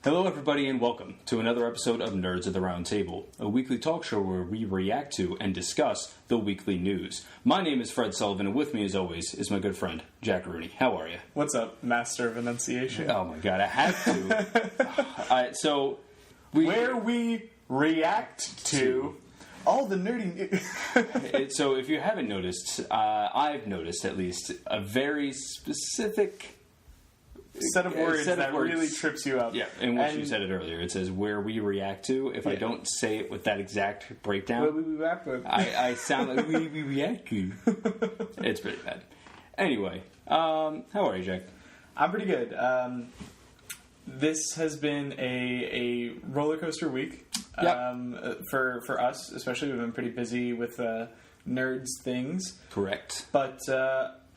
Hello, everybody, and welcome to another episode of Nerds at the Round Table, a weekly talk show where we react to and discuss the weekly news. My name is Fred Sullivan, and with me, as always, is my good friend, Jack Rooney. How are you? What's up, master of enunciation? Oh, my God, I have to. Where we react to all the nerdy... So, if you haven't noticed, I've noticed, at least, a very specific... set of words that really trips you up. Yeah, in which you said it earlier. It says where we react to. If I don't say it with that exact breakdown, I sound like we react to. It's pretty bad. Anyway, how are you, Jack? I'm pretty good. This has been a roller coaster week. Yep. For us, especially. We've been pretty busy with Knerds things. Correct. But...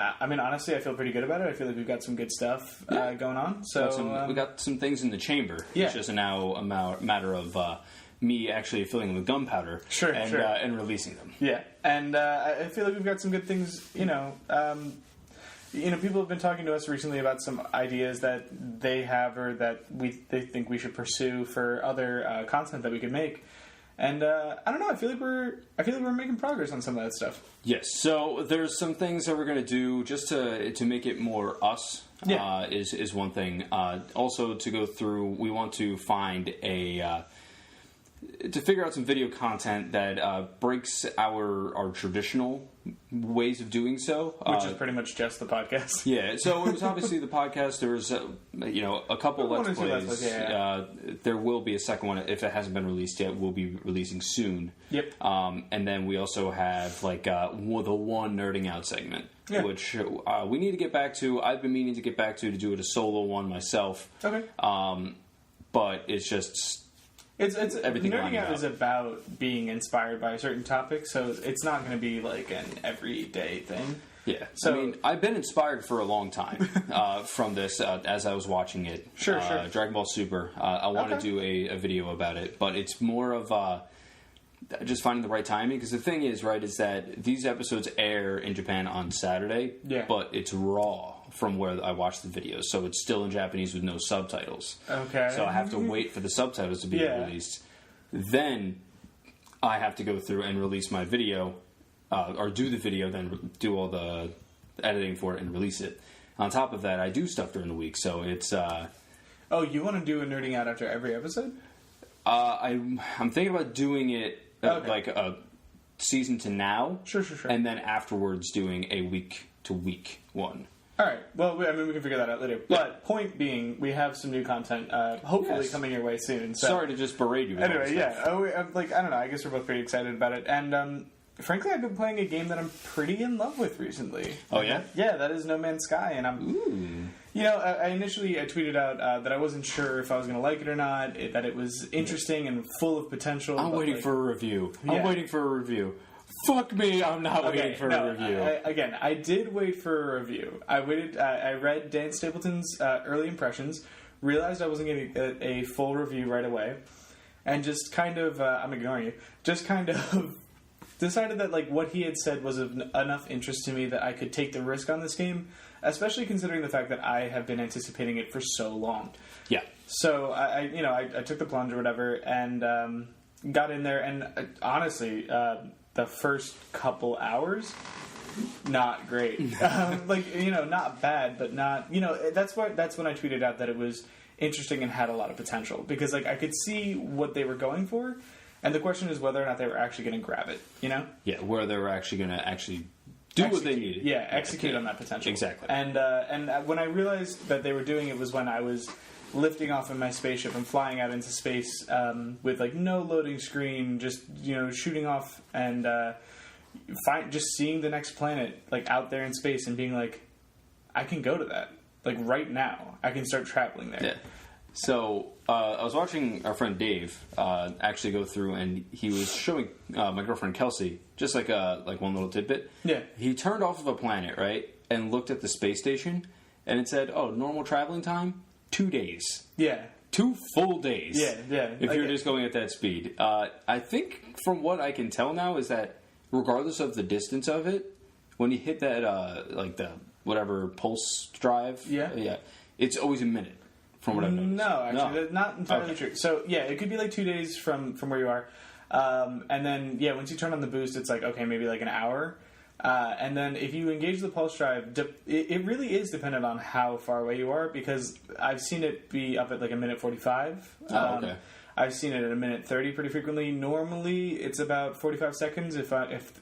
I mean, honestly, I feel pretty good about it. I feel like we've got some good stuff going on. So we got some things in the chamber. Yeah. It's just now a matter of me actually filling them with gunpowder and releasing them. Yeah, and I feel like we've got some good things. People have been talking to us recently about some ideas that they have or that they think we should pursue for other content that we could make. And I don't know. I feel like we're making progress on some of that stuff. Yes. So there's some things that we're going to do just to make it more us. Yeah. Is one thing. Also to go through, we want to find to figure out some video content that breaks our traditional ways of doing so, which is pretty much just the podcast. Yeah, so it was obviously the podcast. There was a couple Let's Plays. There will be a second one if it hasn't been released yet. We'll be releasing soon. Yep. And then we also have the one nerding out segment, which we need to get back to. I've been meaning to get back to do it a solo one myself. Okay. But it's just. It's nerding out is about being inspired by a certain topic, so it's not going to be like an everyday thing. Yeah, so I mean, I've been inspired for a long time from this as I was watching it. Sure. Dragon Ball Super. I want to do a video about it, but it's more of just finding the right timing. Because the thing is, right, is that these episodes air in Japan on Saturday, but it's raw from where I watched the videos, so it's still in Japanese with no subtitles. Okay. So I have to wait for the subtitles to be released. Then I have to go through and release my video, or do the video, then do all the editing for it and release it. On top of that, I do stuff during the week, so it's... Oh, you want to do a nerding out after every episode? I'm thinking about doing it like a season to now. Sure. And then afterwards doing a week-to-week one. All right. Well, we can figure that out later. But point being, we have some new content, hopefully coming your way soon. So. Sorry to just berate you. Anyway, I don't know. I guess we're both pretty excited about it. And frankly, I've been playing a game that I'm pretty in love with recently. Oh yeah? Yeah, that is No Man's Sky, and I'm. Ooh. I initially tweeted out that I wasn't sure if I was going to like it or not. That it was interesting and full of potential. I'm waiting for a review. Fuck me, I'm not waiting for a review. I did wait for a review. I waited. I read Dan Stapleton's early impressions, realized I wasn't going to get a full review right away, and just kind of, I'm ignoring you, just kind of decided that what he had said was of enough interest to me that I could take the risk on this game, especially considering the fact that I have been anticipating it for so long. Yeah. So I took the plunge or whatever, and got in there, and honestly... the first couple hours, not great. Not bad, but not. That's when I tweeted out that it was interesting and had a lot of potential because I could see what they were going for, and the question is whether or not they were actually going to grab it. Yeah, where they were actually going to actually do what they needed. Yeah, execute on that potential. Exactly. And when I realized that they were doing it was when I was lifting off in my spaceship and flying out into space with no loading screen, just shooting off and just seeing the next planet out there in space and being I can go to that right now. I can start traveling there. Yeah. So I was watching our friend Dave actually go through, and he was showing my girlfriend Kelsey just one little tidbit. Yeah. He turned off of a planet, right, and looked at the space station, and it said, "Oh, normal traveling time." 2 days. Yeah. 2 full days. Yeah. If you're just going at that speed. I think from what I can tell now is that regardless of the distance of it, when you hit that, the whatever pulse drive, it's always a minute. from what I've noticed. No, actually, that's not entirely true. So, yeah, it could be like 2 days from where you are. And then, yeah, once you turn on the boost, it's like, okay, maybe like an hour. And then if you engage the pulse drive, it really is dependent on how far away you are, because I've seen it be up at like a minute 45. Okay. I've seen it at a minute 30 pretty frequently. Normally, it's about 45 seconds if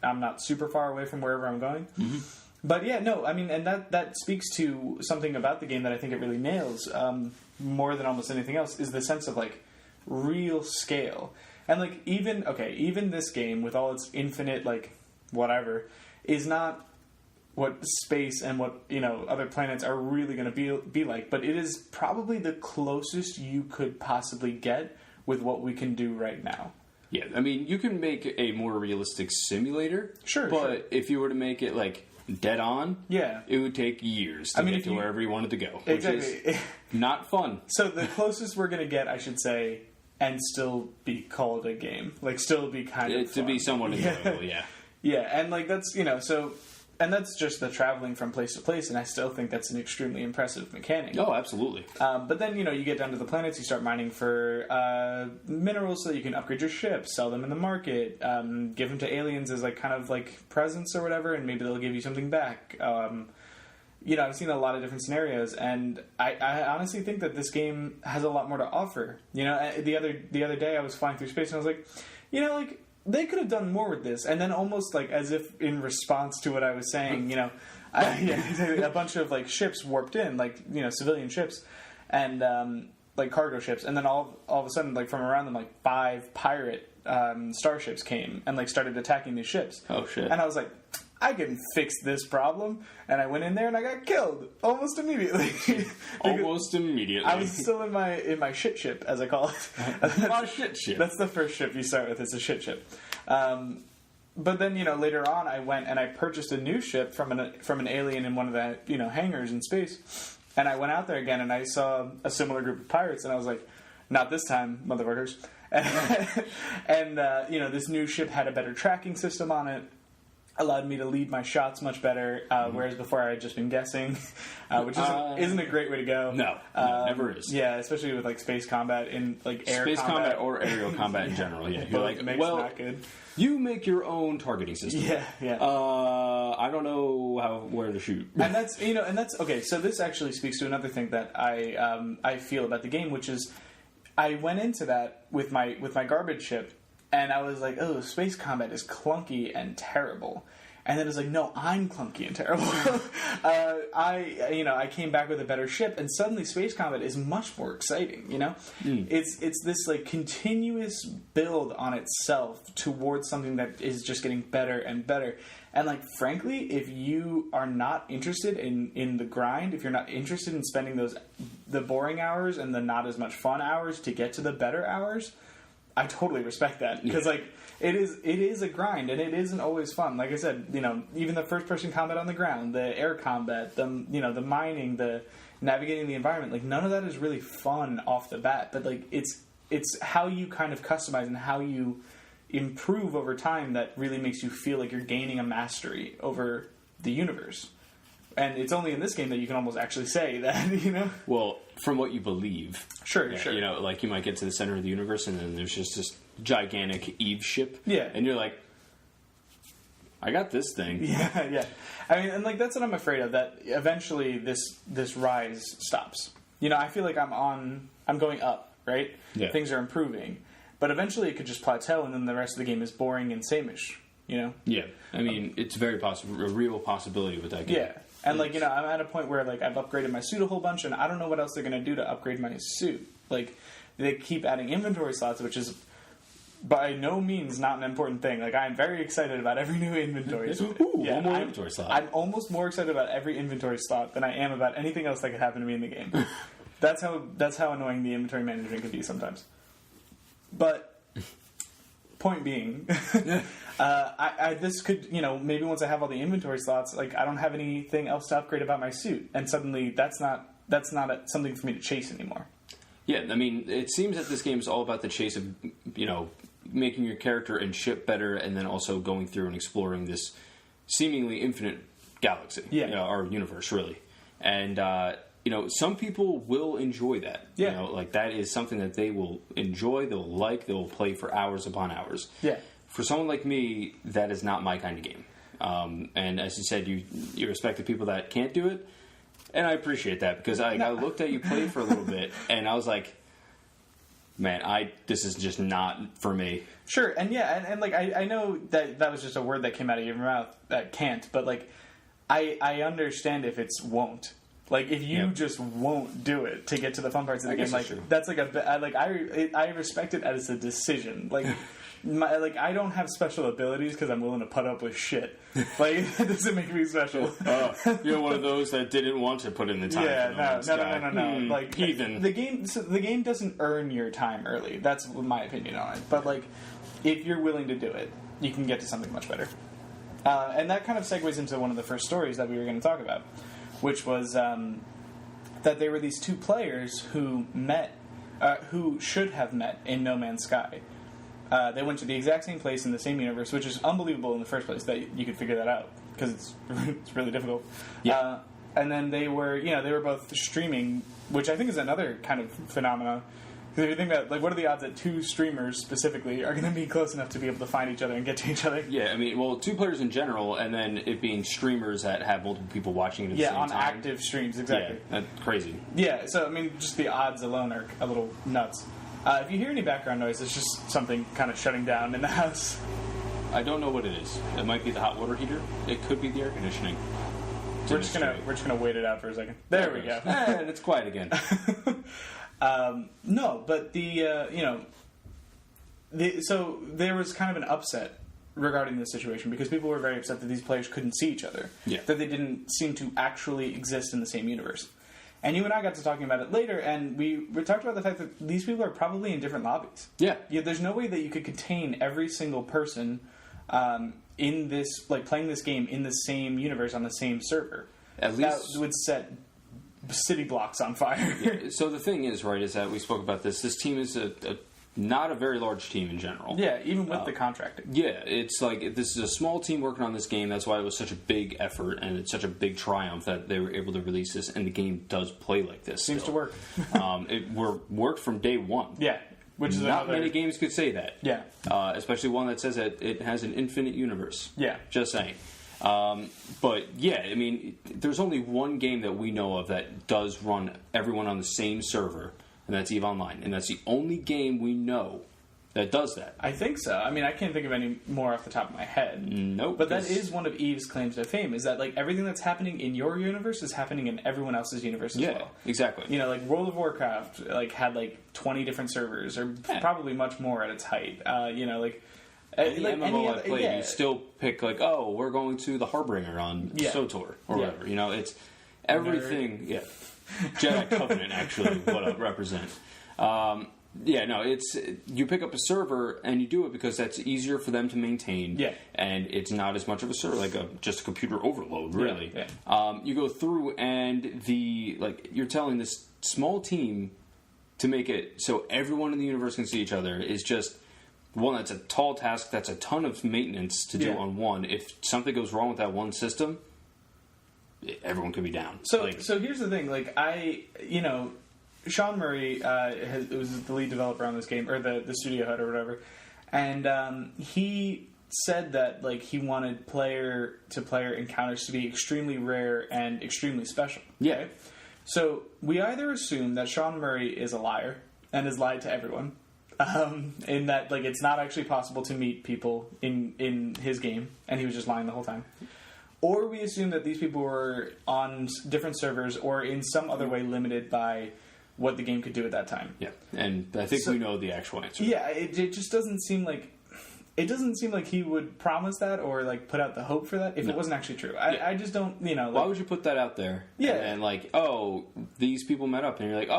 I'm not super far away from wherever I'm going. Mm-hmm. But yeah, no, I mean, and that speaks to something about the game that I think it really nails more than almost anything else, is the sense of like real scale. And like even this game with all its infinite like whatever is not what space and what, you know, other planets are really going to be like, but it is probably the closest you could possibly get with what we can do right now. Yeah, I mean, you can make a more realistic simulator. Sure, but if you were to make it like dead on, yeah, it would take years to get to wherever you wanted to go, which is not fun. So the closest we're going to get, I should say, and still be called a game, like still be kind of fun. To be somewhat enjoyable, yeah. Yeah, and like that's, you know, so, and that's just the traveling from place to place, and I still think that's an extremely impressive mechanic. Oh, absolutely. But then, you know, you get down to the planets, you start mining for minerals so that you can upgrade your ship, sell them in the market, give them to aliens as like kind of like presents or whatever, and maybe they'll give you something back. You know, I've seen a lot of different scenarios, and I honestly think that this game has a lot more to offer. You know, the other day I was flying through space and I was like, you know, like, they could have done more with this. And then almost like as if in response to what I was saying, you know, a bunch of like ships warped in, like, you know, civilian ships and like cargo ships. And then all of a sudden, like from around them, like 5 pirate starships came and like started attacking these ships. Oh, shit. And I was like, I can fix this problem. And I went in there and I got killed almost immediately. Almost immediately. I was still in my shit ship, as I call it. My shit ship. That's the first ship you start with. It's a shit ship. But then, you know, later on, I went and I purchased a new ship from an alien in one of the, you know, hangars in space. And I went out there again and I saw a similar group of pirates, and I was like, not this time, motherfuckers. And you know, this new ship had a better tracking system on it. Allowed me to lead my shots much better, whereas before I had just been guessing, which isn't a great way to go. No, never is. Yeah, especially with like space combat in like air space combat or aerial combat in general. Yeah, you're like, well, not good. You make your own targeting system. Yeah. I don't know where to shoot. And that's okay. So this actually speaks to another thing that I feel about the game, which is I went into that with my garbage ship. And I was like, oh, space combat is clunky and terrible. And then it's like, no, I'm clunky and terrible. I came back with a better ship, and suddenly space combat is much more exciting, you know? It's this, like, continuous build on itself towards something that is just getting better and better. And, like, frankly, if you are not interested in the grind, if you're not interested in spending the boring hours and the not as much fun hours to get to the better hours, I totally respect that, because like it is a grind, and it isn't always fun. Like I said, you know, even the first person combat on the ground, the air combat, the mining, the navigating the environment, like none of that is really fun off the bat. But like it's how you kind of customize and how you improve over time that really makes you feel like you're gaining a mastery over the universe. And it's only in this game that you can almost actually say that, you know? Well, from what you believe. Sure. You know, like you might get to the center of the universe and then there's just this gigantic Eve ship. Yeah. And you're like, I got this thing. Yeah. I mean, and like that's what I'm afraid of, that eventually this rise stops. You know, I feel like I'm going up, right? Yeah. Things are improving. But eventually it could just plateau and then the rest of the game is boring and same-ish, you know? Yeah. I mean, it's very possible, a real possibility with that game. Yeah. And, like, you know, I'm at a point where, like, I've upgraded my suit a whole bunch, and I don't know what else they're going to do to upgrade my suit. Like, they keep adding inventory slots, which is by no means not an important thing. Like, I'm very excited about every new inventory slot. Ooh, one more inventory slot. I'm almost more excited about every inventory slot than I am about anything else that could happen to me in the game. That's how annoying the inventory management can be sometimes. But point being, this could, you know, maybe once I have all the inventory slots, like I don't have anything else to upgrade about my suit, and suddenly that's not something for me to chase anymore. Yeah, I mean, it seems that this game is all about the chase of, you know, making your character and ship better, and then also going through and exploring this seemingly infinite galaxy, yeah, or universe, really. And some people will enjoy that. Yeah. Like that is something that they will enjoy, they'll like, they'll play for hours upon hours. Yeah. For someone like me, that is not my kind of game. And as you said, you respect the people that can't do it, and I appreciate that because I looked at you play for a little bit, and I was like, man, this is just not for me. Sure, and and like I know that was just a word that came out of your mouth, that can't, but like I understand if it's won't. Like if you just won't do it to get to the fun parts of the game, like that's like I respect it as a decision. Like I don't have special abilities because I'm willing to put up with shit. Like it doesn't make me special. You're one of those that didn't want to put in the time. Yeah, no. Like heathen. The game doesn't earn your time early. That's my opinion on it. But like if you're willing to do it, you can get to something much better. And that kind of segues into one of the first stories that we were going to talk about, which was that there were these two players who should have met in No Man's Sky. They went to the exact same place in the same universe, which is unbelievable in the first place that you could figure that out because it's really difficult. Yeah. And then they were both streaming, which I think is another kind of phenomenon. Because if you think about, like, what are the odds that two streamers specifically are going to be close enough to be able to find each other and get to each other? Yeah, I mean, well, two players in general, and then it being streamers that have multiple people watching it at the same time. Yeah, on active streams, exactly. Yeah, that's crazy. Yeah, so, I mean, just the odds alone are a little nuts. If you hear any background noise, it's just something kind of shutting down in the house. I don't know what it is. It might be the hot water heater. It could be the air conditioning. We're just gonna wait it out for a second. There we go. And it's quiet again. No, but so there was kind of an upset regarding this situation because people were very upset that these players couldn't see each other. Yeah. That they didn't seem to actually exist in the same universe. And you and I got to talking about it later, and we talked about the fact that these people are probably in different lobbies. Yeah. There's no way that you could contain every single person in this, like, playing this game in the same universe on the same server. At least that would set city blocks on fire. Yeah, so the thing is, right, is that we spoke about this. This team is not a very large team in general. Yeah, even with the contracting. Yeah, it's like this is a small team working on this game. That's why it was such a big effort and it's such a big triumph that they were able to release this. And the game does play like this. Seems to work. It worked from day one. Yeah, which is not many games could say that. Yeah, especially one that says that it has an infinite universe. Yeah, just saying. But yeah, I mean, there's only one game that we know of that does run everyone on the same server. And that's EVE Online. And that's the only game we know that does that. I think so. I mean, I can't think of any more off the top of my head. Nope. But that is one of EVE's claims to fame, is that, like, everything that's happening in your universe is happening in everyone else's universe as well. Yeah, exactly. Like, World of Warcraft, like, had, 20 different servers, or probably much more at its height. Like MMO I played, you still pick, we're going to the Harbinger on SOTOR, or whatever. It's everything... Nerd. Yeah. Jedi Covenant, actually, what I represent. It's you pick up a server and you do it because that's easier for them to maintain. Yeah. And it's not as much of a server, just a computer overload, really. Yeah. You go through and you're telling this small team to make it so everyone in the universe can see each other is just one, that's a tall task, that's a ton of maintenance to do on one. If something goes wrong with that one system, everyone could be down. So here's the thing. Sean Murray was the lead developer on this game, or the studio head or whatever, and he said that he wanted player-to-player encounters to be extremely rare and extremely special. Yeah. Okay? So we either assume that Sean Murray is a liar and has lied to everyone, in that it's not actually possible to meet people in his game, and he was just lying the whole time. Or we assume that these people were on different servers or in some other way limited by what the game could do at that time. Yeah, and I think we know the actual answer. Yeah, it just doesn't seem like... It doesn't seem like he would promise that or put out the hope for that if it wasn't actually true. I just don't, Why would you put that out there? Yeah. And these people met up, and you're like,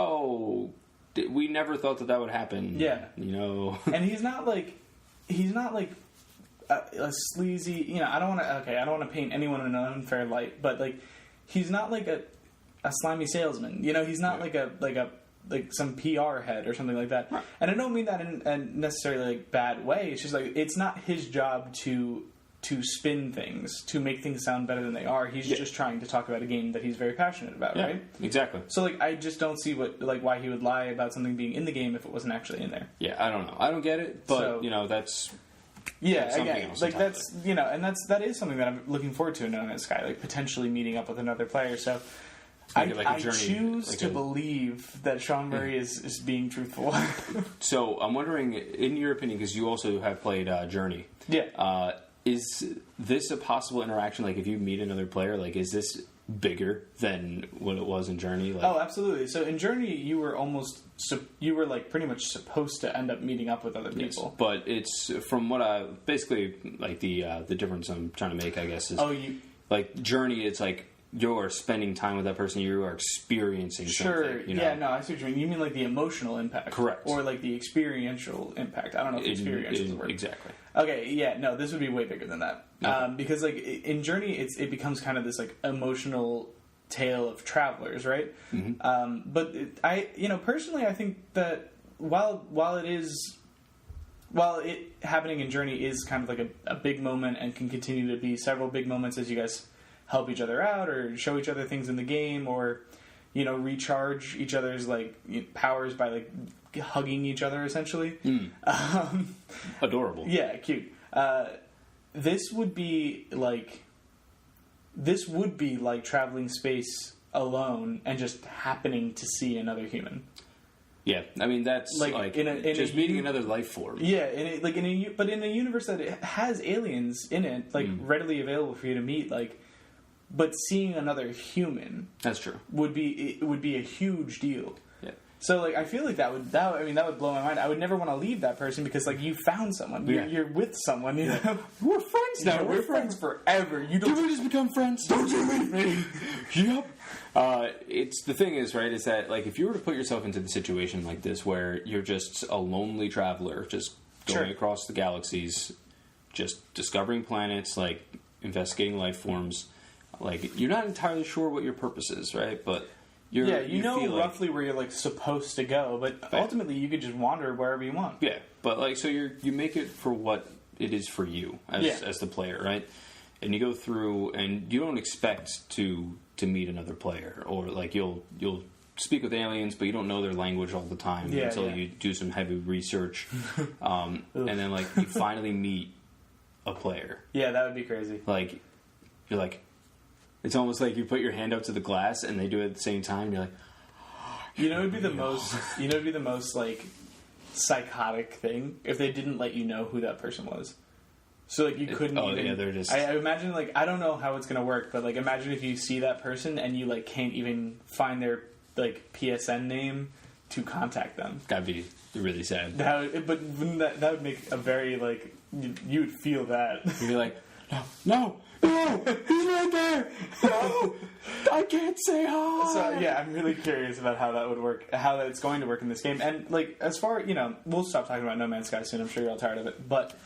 we never thought that would happen. Yeah. And he's not a sleazy, I don't want to paint anyone in an unfair light, but he's not a slimy salesman. He's not like some PR head or something like that. Right. And I don't mean that in a necessarily bad way. It's just it's not his job to to spin things, to make things sound better than they are. He's just trying to talk about a game that he's very passionate about, right? Exactly. So, like, I just don't see why he would lie about something being in the game if it wasn't actually in there. Yeah, I don't know. I don't get it, but, that's... Yeah, again, like, that's, and that is something that I'm looking forward to in No Man's Sky, like, potentially meeting up with another player, so... I choose to believe that Sean Murray is being truthful. So, I'm wondering, in your opinion, because you also have played Journey... Yeah. Is this a possible interaction? Like, if you meet another player, like, is this bigger than what it was in Journey? Like, oh, absolutely. So in Journey, you were like pretty much supposed to end up meeting up with other people. Yes, but it's from what basically like the difference I'm trying to make, I guess, is like Journey. It's like you're spending time with that person, you are experiencing something. Yeah, no, I see what you mean. You mean like the emotional impact. Correct. Or like the experiential impact. I don't know if experiential is the word. Exactly. Okay, yeah, no, this would be way bigger than that. Okay. Because like in Journey, it becomes kind of this like emotional tale of travelers, right? Mm-hmm. But personally, I think that while it happening in Journey is kind of like a big moment and can continue to be several big moments as you guys help each other out or show each other things in the game or, recharge each other's like powers by like hugging each other essentially. Adorable. Yeah, cute. This would be like traveling space alone and just happening to see another human. Yeah, I mean that's like just meeting another life form. Yeah, but in a universe that has aliens in it, like readily available for you to meet, like. But seeing another human, that's true, would be a huge deal. Yeah. So like I feel like that would blow my mind. I would never want to leave that person because like you found someone, you're with someone. We're friends now. We're friends forever. Did we just become friends? Don't you leave me. Yep. It's the thing is right is that like if you were to put yourself into the situation like this where you're just a lonely traveler just going across the galaxies, just discovering planets, like investigating life forms. Like, you're not entirely sure what your purpose is, right? But you know roughly where you're, like, supposed to go, but ultimately you could just wander wherever you want. Yeah, but, like, so you make it for what it is for you as the player, right? And you go through, and you don't expect to meet another player, or, like, you'll speak with aliens, but you don't know their language all the time until you do some heavy research. And then, like, you finally meet a player. Yeah, that would be crazy. Like, you're like... It's almost like you put your hand up to the glass and they do it at the same time. And you're like, it'd be the most like psychotic thing if they didn't let you know who that person was. So like you couldn't. They're just. I imagine like I don't know how it's gonna work, but like imagine if you see that person and you like can't even find their like PSN name to contact them. That'd be really sad. But that would make a very like you would feel that. You'd be like, no. No, he's right there. No, I can't say hi. So yeah, I'm really curious about how that would work, how that's going to work in this game. And like, as far we'll stop talking about No Man's Sky soon. I'm sure you're all tired of it. But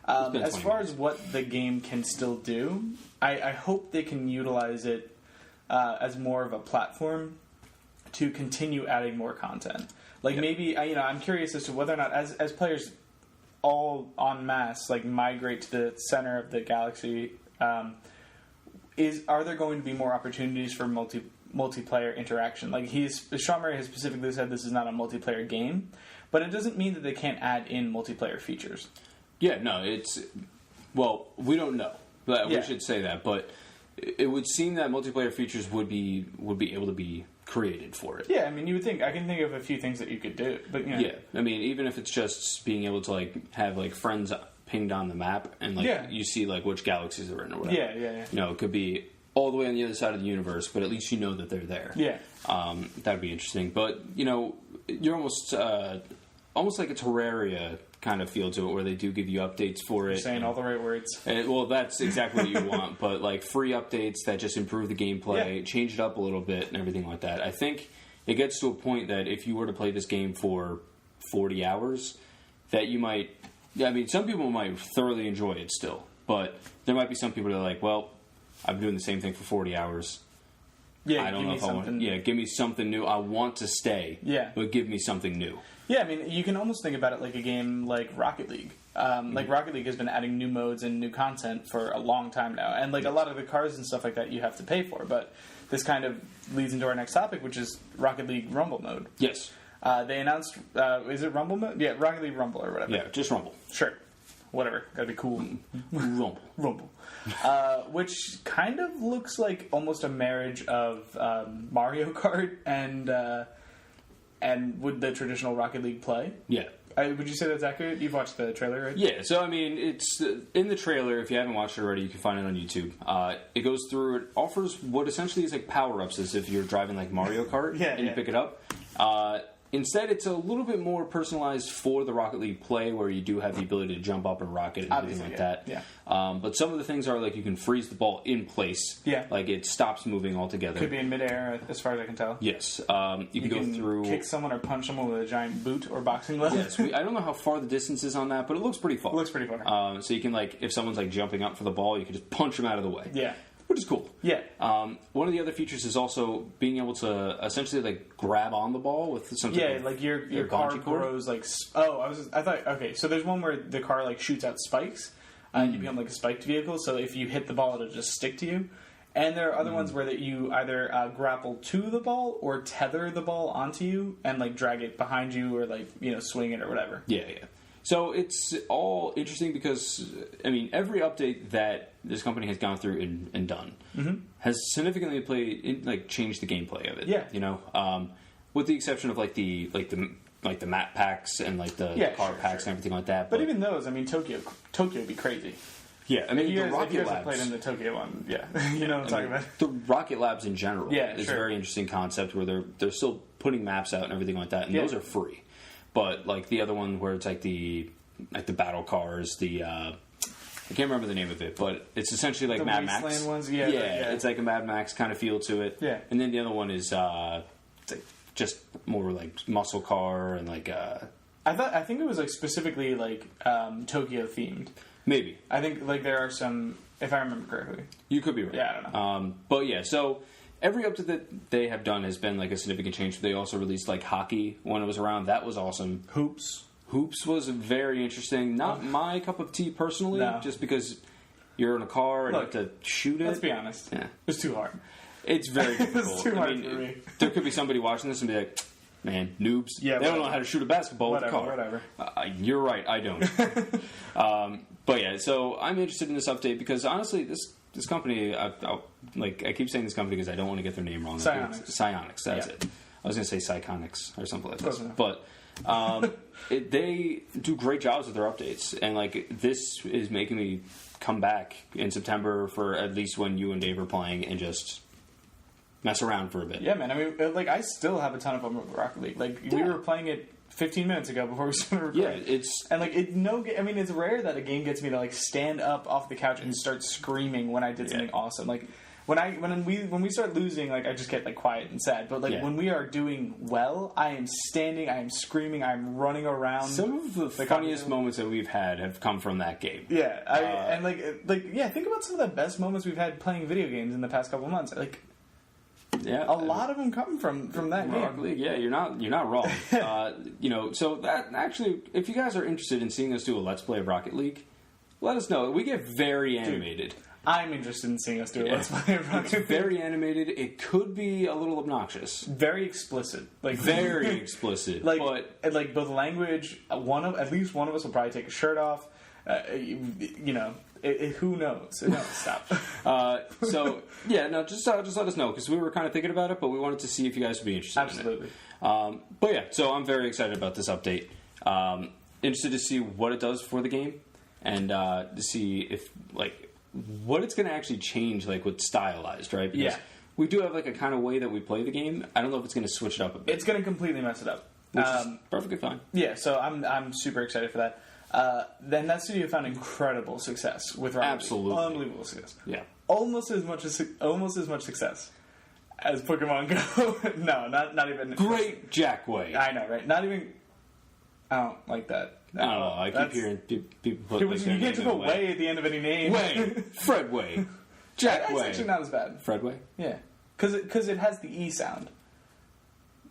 as far as what the game can still do, I hope they can utilize it as more of a platform to continue adding more content. Like maybe I'm curious as to whether or not as players all en masse like migrate to the center of the galaxy. Are there going to be more opportunities for multiplayer interaction? Like Sean Murray has specifically said this is not a multiplayer game, but it doesn't mean that they can't add in multiplayer features. Yeah, no, we don't know. We should say that, but it would seem that multiplayer features would be able to be created for it. Yeah, I mean, you would think. I can think of a few things that you could do, but yeah, I mean, even if it's just being able to like have like friends pinged on the map and like you see like which galaxies are in or whatever. Yeah. It could be all the way on the other side of the universe, but at least you know that they're there. Yeah. That would be interesting. But you're almost like a Terraria kind of feel to it, where they do give you updates for it. You're saying all the right words. Well, that's exactly what you want. But like free updates that just improve the gameplay, change it up a little bit, and everything like that. I think it gets to a point that if you were to play this game for 40 hours, that you might. Yeah, I mean, some people might thoroughly enjoy it still, but there might be some people that are like, well, I've been doing the same thing for 40 hours. Yeah, I don't know if I want. Yeah, give me something new. I want to stay. Yeah, but give me something new. Yeah, I mean, you can almost think about it like a game like Rocket League, Like Rocket League has been adding new modes and new content for a long time now, and like a lot of the cars and stuff like that you have to pay for. But this kind of leads into our next topic, which is Rocket League Rumble mode. Yes. They announced, is it Rumble mode? Yeah, Rocket League Rumble or whatever. Yeah, just Rumble. Sure. Whatever. Gotta be cool. Rumble. Rumble. Which kind of looks like almost a marriage of Mario Kart and would the traditional Rocket League play? Yeah. Would you say that's accurate? You've watched the trailer, right? Yeah, so I mean, it's in the trailer. If you haven't watched it already, you can find it on YouTube. It goes through, it offers what essentially is like power-ups as if you're driving like Mario Kart and you pick it up. Instead, it's a little bit more personalized for the Rocket League play, where you do have the ability to jump up and rocket and everything like that. Yeah. But some of the things are like you can freeze the ball in place. Yeah. Like it stops moving altogether. Could be in midair, as far as I can tell. Yes. You can go through, kick someone or punch someone with a giant boot or boxing glove. Yes. I don't know how far the distance is on that, but it looks pretty far. It looks pretty far. So you can, like, if someone's like jumping up for the ball, you can just punch them out of the way. Yeah. Which is cool. Yeah. One of the other features is also being able to essentially like grab on the ball with some type of, like your car grows like. I thought okay. So there's one where the car like shoots out spikes. You become like a spiked vehicle. So if you hit the ball, it'll just stick to you. And there are other ones where that you either grapple to the ball or tether the ball onto you and like drag it behind you or like swing it or whatever. Yeah. So it's all interesting because, I mean, every update that this company has gone through and done has significantly changed the gameplay of it. Yeah. With the exception of like the map packs and like the car packs and everything like that. But even those, I mean, Tokyo would be crazy. Yeah, I mean, if you guys have played in the Tokyo one, you know what I'm talking about. The Rocket Labs in general is sure. a very interesting concept where they're still putting maps out and everything like that, and those are free. But like the other one where it's like the battle cars, I can't remember the name of it, but it's essentially like the Mad Wasteland Max. Ones, it's like a Mad Max kind of feel to it. Yeah, and then the other one is it's like just more like muscle car and like. I think it was like specifically like Tokyo themed. Maybe I think like there are some, if I remember correctly. You could be right. Yeah, I don't know. But yeah, so. Every update that they have done has been like a significant change. They also released like hockey when it was around. That was awesome. Hoops was very interesting. Not my cup of tea personally, just because you're in a car and you have to shoot it. Let's be honest. Yeah. It's too hard. It's very difficult. It's too hard for me. There could be somebody watching this and be like, man, noobs. Yeah, they don't know how to shoot a basketball with a car. Whatever. You're right, I don't. But yeah, so I'm interested in this update because honestly, this company, I keep saying this company because I don't want to get their name wrong. Psyonix, that's it. I was going to say Psychonics or something like that. But they do great jobs with their updates. And like this is making me come back in September for at least when you and Dave are playing and just mess around for a bit. Yeah, man. I mean, like I still have a ton of fun with Rocket League. Like we were playing it 15 minutes ago before we started recording. Yeah, it's... And, like, it's rare that a game gets me to, like, stand up off the couch and start screaming when I did something awesome. Like, when we start losing, like, I just get, like, quiet and sad. But, like, when we are doing well, I am standing, I am screaming, I am running around. Some of the funniest moments that we've had have come from that game. Yeah, think about some of the best moments we've had playing video games in the past couple of months. Like... Yeah, a lot of them come from that Rocket game. League. Yeah, you're not wrong. So that actually, if you guys are interested in seeing us do a Let's Play of Rocket League, let us know. We get very animated. Dude, I'm interested in seeing us do a Let's Play of Rocket League. Very animated. It could be a little obnoxious. Very explicit. Like very explicit. Like both language. At least one of us will probably take a shirt off. Who knows? No, stop. Just let us know because we were kind of thinking about it, but we wanted to see if you guys would be interested. Absolutely. In it. But yeah, so I'm very excited about this update. Interested to see what it does for the game and to see if what it's going to actually change, like with stylized, right? Because we do have like a kind of way that we play the game. I don't know if it's going to switch it up a bit. It's going to completely mess it up, which is perfectly fine. Yeah, so I'm super excited for that. Then that studio found incredible success with Rocket League. Absolutely. Unbelievable success. Yeah. Almost as much success as Pokemon Go. No, not even. Great Jack Way. I know, right? Not even. I don't like that. I don't know. I keep hearing people put. You can't just put Way at the end of any name. Way. Fred Way. Jack Way. That's actually not as bad. Fred Way. Yeah, because it has the E sound,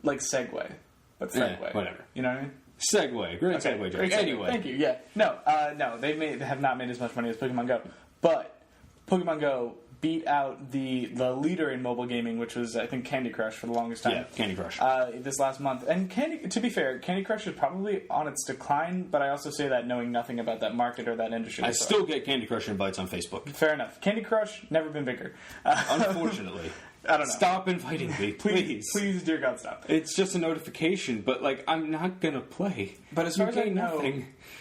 like Segway, but Fred Way. Whatever. You know what I mean? Segue. Great segue, Jack. Anyway. Thank you. Yeah. No, they have not made as much money as Pokemon Go. But Pokemon Go beat out the leader in mobile gaming, which was, I think, Candy Crush for the longest time. Yeah, Candy Crush. This last month. And to be fair, Candy Crush is probably on its decline, but I also say that knowing nothing about that market or that industry. I still get Candy Crush invites on Facebook. Fair enough. Candy Crush, never been bigger. Unfortunately. I don't know. Stop inviting me, please. Please, dear God, stop. It's just a notification, but, like, I'm not going to play. But as far as I know,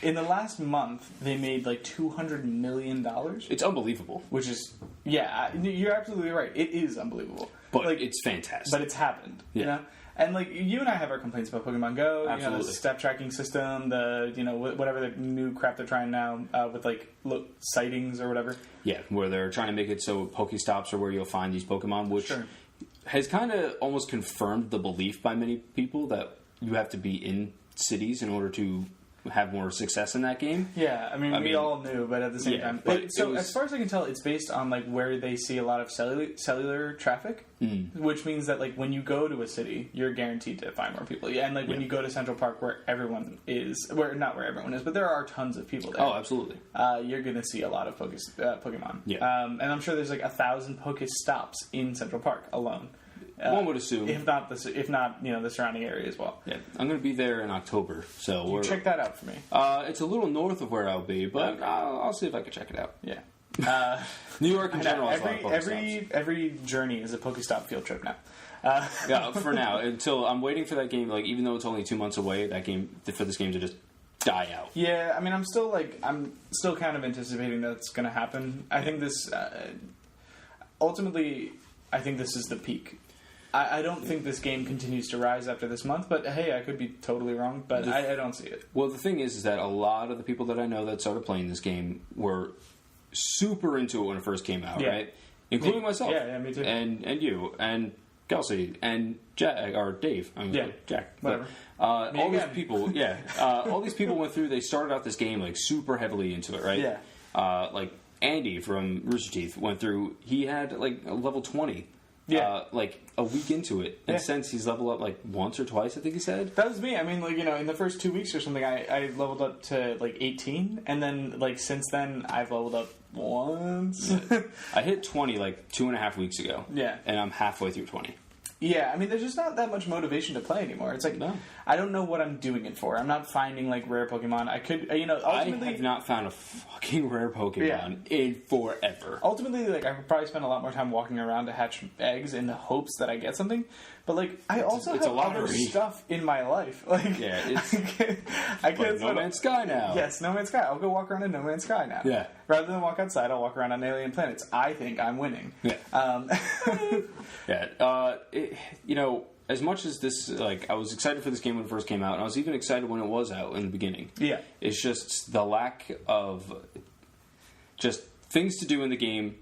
in the last month, they made, like, $200 million. It's unbelievable. Which is, yeah, you're absolutely right. It is unbelievable. But like, it's fantastic. But it's happened, you know? And, like, you and I have our complaints about Pokemon Go. Absolutely. You know, the step tracking system, whatever the new crap they're trying now with, like, sightings or whatever. Yeah, where they're trying to make it so Pokestops are where you'll find these Pokemon, which has kind of almost confirmed the belief by many people that you have to be in cities in order to have more success in that game. Yeah, I mean, we all knew, but at the same time. But as far as I can tell, it's based on like where they see a lot of cellular traffic, which means that like when you go to a city, you're guaranteed to find more people. Yeah, and like when you go to Central Park, where everyone is, not where everyone is, but there are tons of people there. Oh, absolutely. You're going to see a lot of Pokemon. Yeah. And I'm sure there's like 1,000 Pokestops in Central Park alone. One would assume, if not the surrounding area as well. Yeah, I'm going to be there in October, so check that out for me. It's a little north of where I'll be, but I'll see if I can check it out. Yeah, New York in general has a lot of Pokestops. Every journey is a Pokestop field trip now. Yeah, for now, until I'm waiting for that game. Like, even though it's only 2 months away, for this game to just die out. Yeah, I mean, I'm still kind of anticipating that's going to happen. I think this ultimately, I think this is the peak. I don't think this game continues to rise after this month, but hey, I could be totally wrong, but I don't see it. Well, the thing is that a lot of the people that I know that started playing this game were super into it when it first came out, right? Including myself. Yeah, me too. And you, and Kelsey, and Jack, or Dave. Jack. Whatever. But, all these people, all these people went through, they started out this game like super heavily into it, right? Yeah. Like Andy from Rooster Teeth went through, he had like a level 20. Like a week into it, and since he's leveled up like once or twice, I think he said. That was me. I mean, like, you know, in the first 2 weeks or something, I leveled up to like 18, and then like since then I've leveled up once. I hit 20 like 2.5 weeks ago. Yeah, and I'm halfway through 20. Yeah, I mean, there's just not that much motivation to play anymore. It's like, I don't know what I'm doing it for. I'm not finding, like, rare Pokemon. I could, ultimately... I have not found a fucking rare Pokemon in forever. Ultimately, like, I would probably spend a lot more time walking around to hatch eggs in the hopes that I get something. But, like, I also have other stuff in my life. Like, it's... I can't No Man's Sky now. Yes, No Man's Sky. I'll go walk around in No Man's Sky now. Yeah. Rather than walk outside, I'll walk around on alien planets. I think I'm winning. Yeah. As much as this, like, I was excited for this game when it first came out, and I was even excited when it was out in the beginning. Yeah. It's just the lack of just things to do in the game.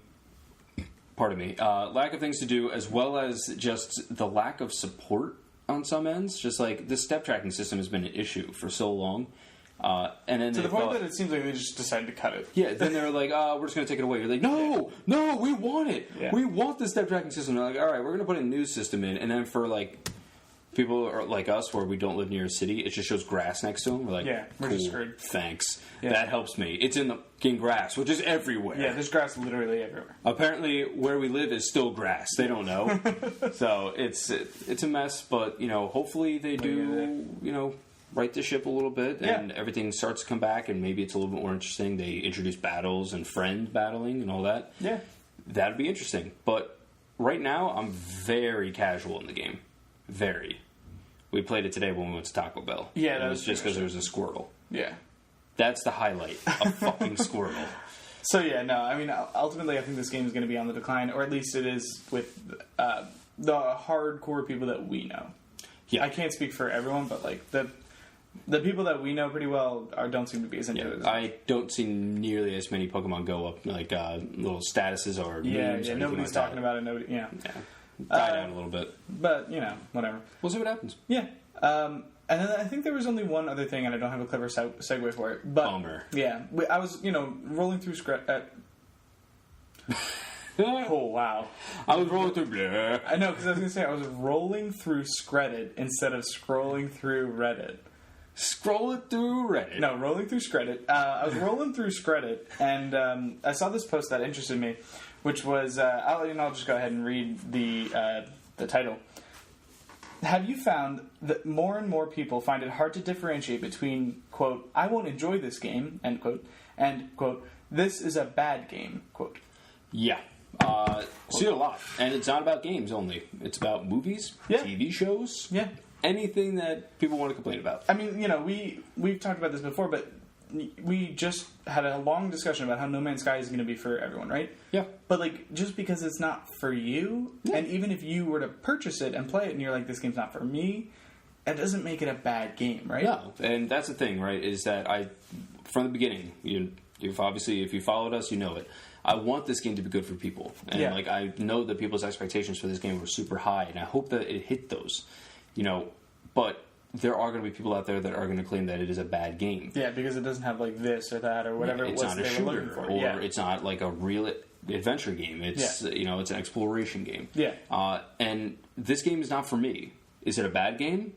Pardon me. Lack of things to do, as well as just the lack of support on some ends. Just like this step tracking system has been an issue for so long. And then to the point that it seems like they just decided to cut it. Yeah, then they're like, we're just going to take it away. You're like, no, we want it. Yeah. We want the step tracking system. They're like, all right, we're going to put a new system in. And then for, like, people like us where we don't live near a city, it just shows grass next to them. We're like, we're just screwed. Thanks. Yeah. That helps me. It's in the fucking grass, which is everywhere. Yeah, there's grass literally everywhere. Apparently, where we live is still grass. They don't know. So it's a mess, but, hopefully they do, right the ship a little bit, and everything starts to come back, and maybe it's a little bit more interesting. They introduce battles and friend battling and all that. Yeah. That'd be interesting. But right now, I'm very casual in the game. Very. We played it today when we went to Taco Bell. Yeah, that was just because there was a Squirtle. Yeah. That's the highlight. A fucking Squirtle. So, I mean, ultimately, I think this game is going to be on the decline, or at least it is with the hardcore people that we know. Yeah. I can't speak for everyone, but, like, the people that we know pretty well don't seem to be as into it. I don't see nearly as many Pokemon Go up, like little statuses or memes. Yeah, nobody's talking about it. Nobody, die down a little bit. But, whatever. We'll see what happens. Yeah. And then I think there was only one other thing, and I don't have a clever segue for it. But, bummer. Yeah. I was, rolling through oh, wow. I was rolling through... Bleh. I know, because I was going to say, I was rolling through Screddit instead of scrolling through Reddit. Scrolling through Reddit. No, rolling through Reddit. I was rolling through Reddit, and I saw this post that interested me, which was I'll just go ahead and read the title. Have you found that more and more people find it hard to differentiate between, quote, I won't enjoy this game, end quote, and, quote, this is a bad game, quote? Yeah. See it a lot. And it's not about games only. It's about movies, TV shows, anything that people want to complain about. I mean, we've talked about this before, but we just had a long discussion about how No Man's Sky is going to be for everyone, right? Yeah. But, just because it's not for you, and even if you were to purchase it and play it and you're like, this game's not for me, that doesn't make it a bad game, right? No. And that's the thing, right, is that from the beginning, if you followed us, you know it. I want this game to be good for people. And, I know that people's expectations for this game were super high, and I hope that it hit those, but there are going to be people out there that are going to claim that it is a bad game. Yeah, because it doesn't have this or that or whatever it was they were looking for. Or it's not like a real adventure game. It's it's an exploration game. Yeah. And this game is not for me. Is it a bad game?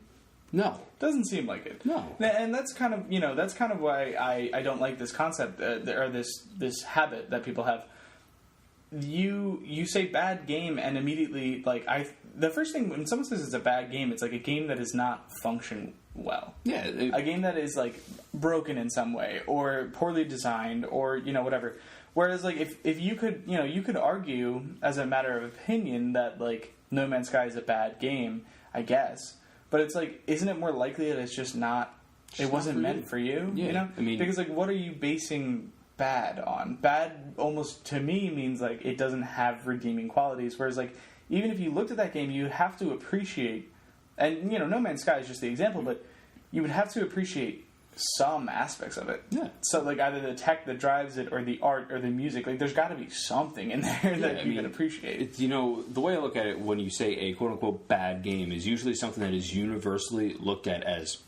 No. Doesn't seem like it. No. And that's kind of why I don't like this concept or this habit that people have. You say bad game and immediately the first thing when someone says it's a bad game, it's like a game that does not function well. Yeah. A game that is broken in some way or poorly designed or whatever. Whereas if you could you could argue as a matter of opinion that No Man's Sky is a bad game, I guess. But it's isn't it more likely that it's just not? It wasn't meant for you. Yeah. I mean, because what are you basing bad on? Bad almost to me means it doesn't have redeeming qualities. Whereas even if you looked at that game, you have to appreciate, and No Man's Sky is just the example, but you would have to appreciate some aspects of it. Yeah. So either the tech that drives it, or the art, or the music. There's got to be something in there that you can appreciate. The way I look at it when you say a quote unquote bad game is usually something that is universally looked at as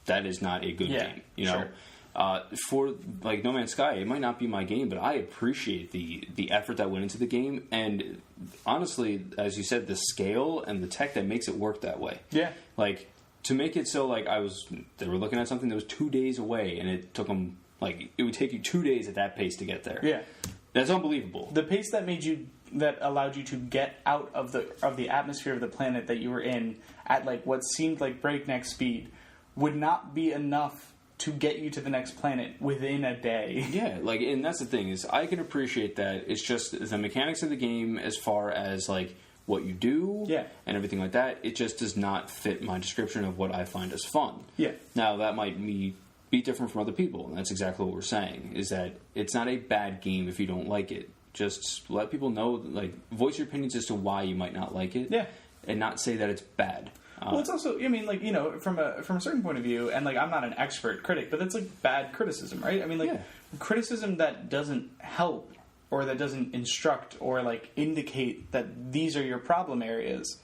that is not a good game. Sure. For No Man's Sky, it might not be my game, but I appreciate the effort that went into the game, and honestly, as you said, the scale and the tech that makes it work that way. Yeah. To make it so they were looking at something that was 2 days away, and it took them it would take you 2 days at that pace to get there. Yeah. That's unbelievable. The pace that allowed you to get out of the atmosphere of the planet that you were in at what seemed like breakneck speed would not be enough to get you to the next planet within a day. Yeah, and that's the thing is I can appreciate that. It's just the mechanics of the game as far as what you do and everything like that, it just does not fit my description of what I find as fun. Yeah. Now, that might be different from other people, and that's exactly what we're saying, is that it's not a bad game if you don't like it. Just let people know, voice your opinions as to why you might not like it, and not say that it's bad. Well, it's also, from a certain point of view, and I'm not an expert critic, but that's bad criticism, right? I mean, criticism that doesn't help or that doesn't instruct or indicate that these are your problem areas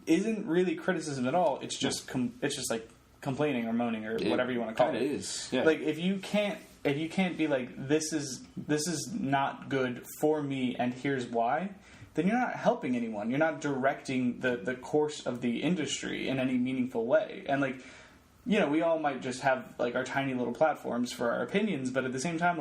isn't really criticism at all. It's just complaining or moaning or whatever you want to call it. It is. Yeah. If you can't be this is not good for me and here's why, then you're not helping anyone. You're not directing the course of the industry in any meaningful way. And we all might just have our tiny little platforms for our opinions, but at the same time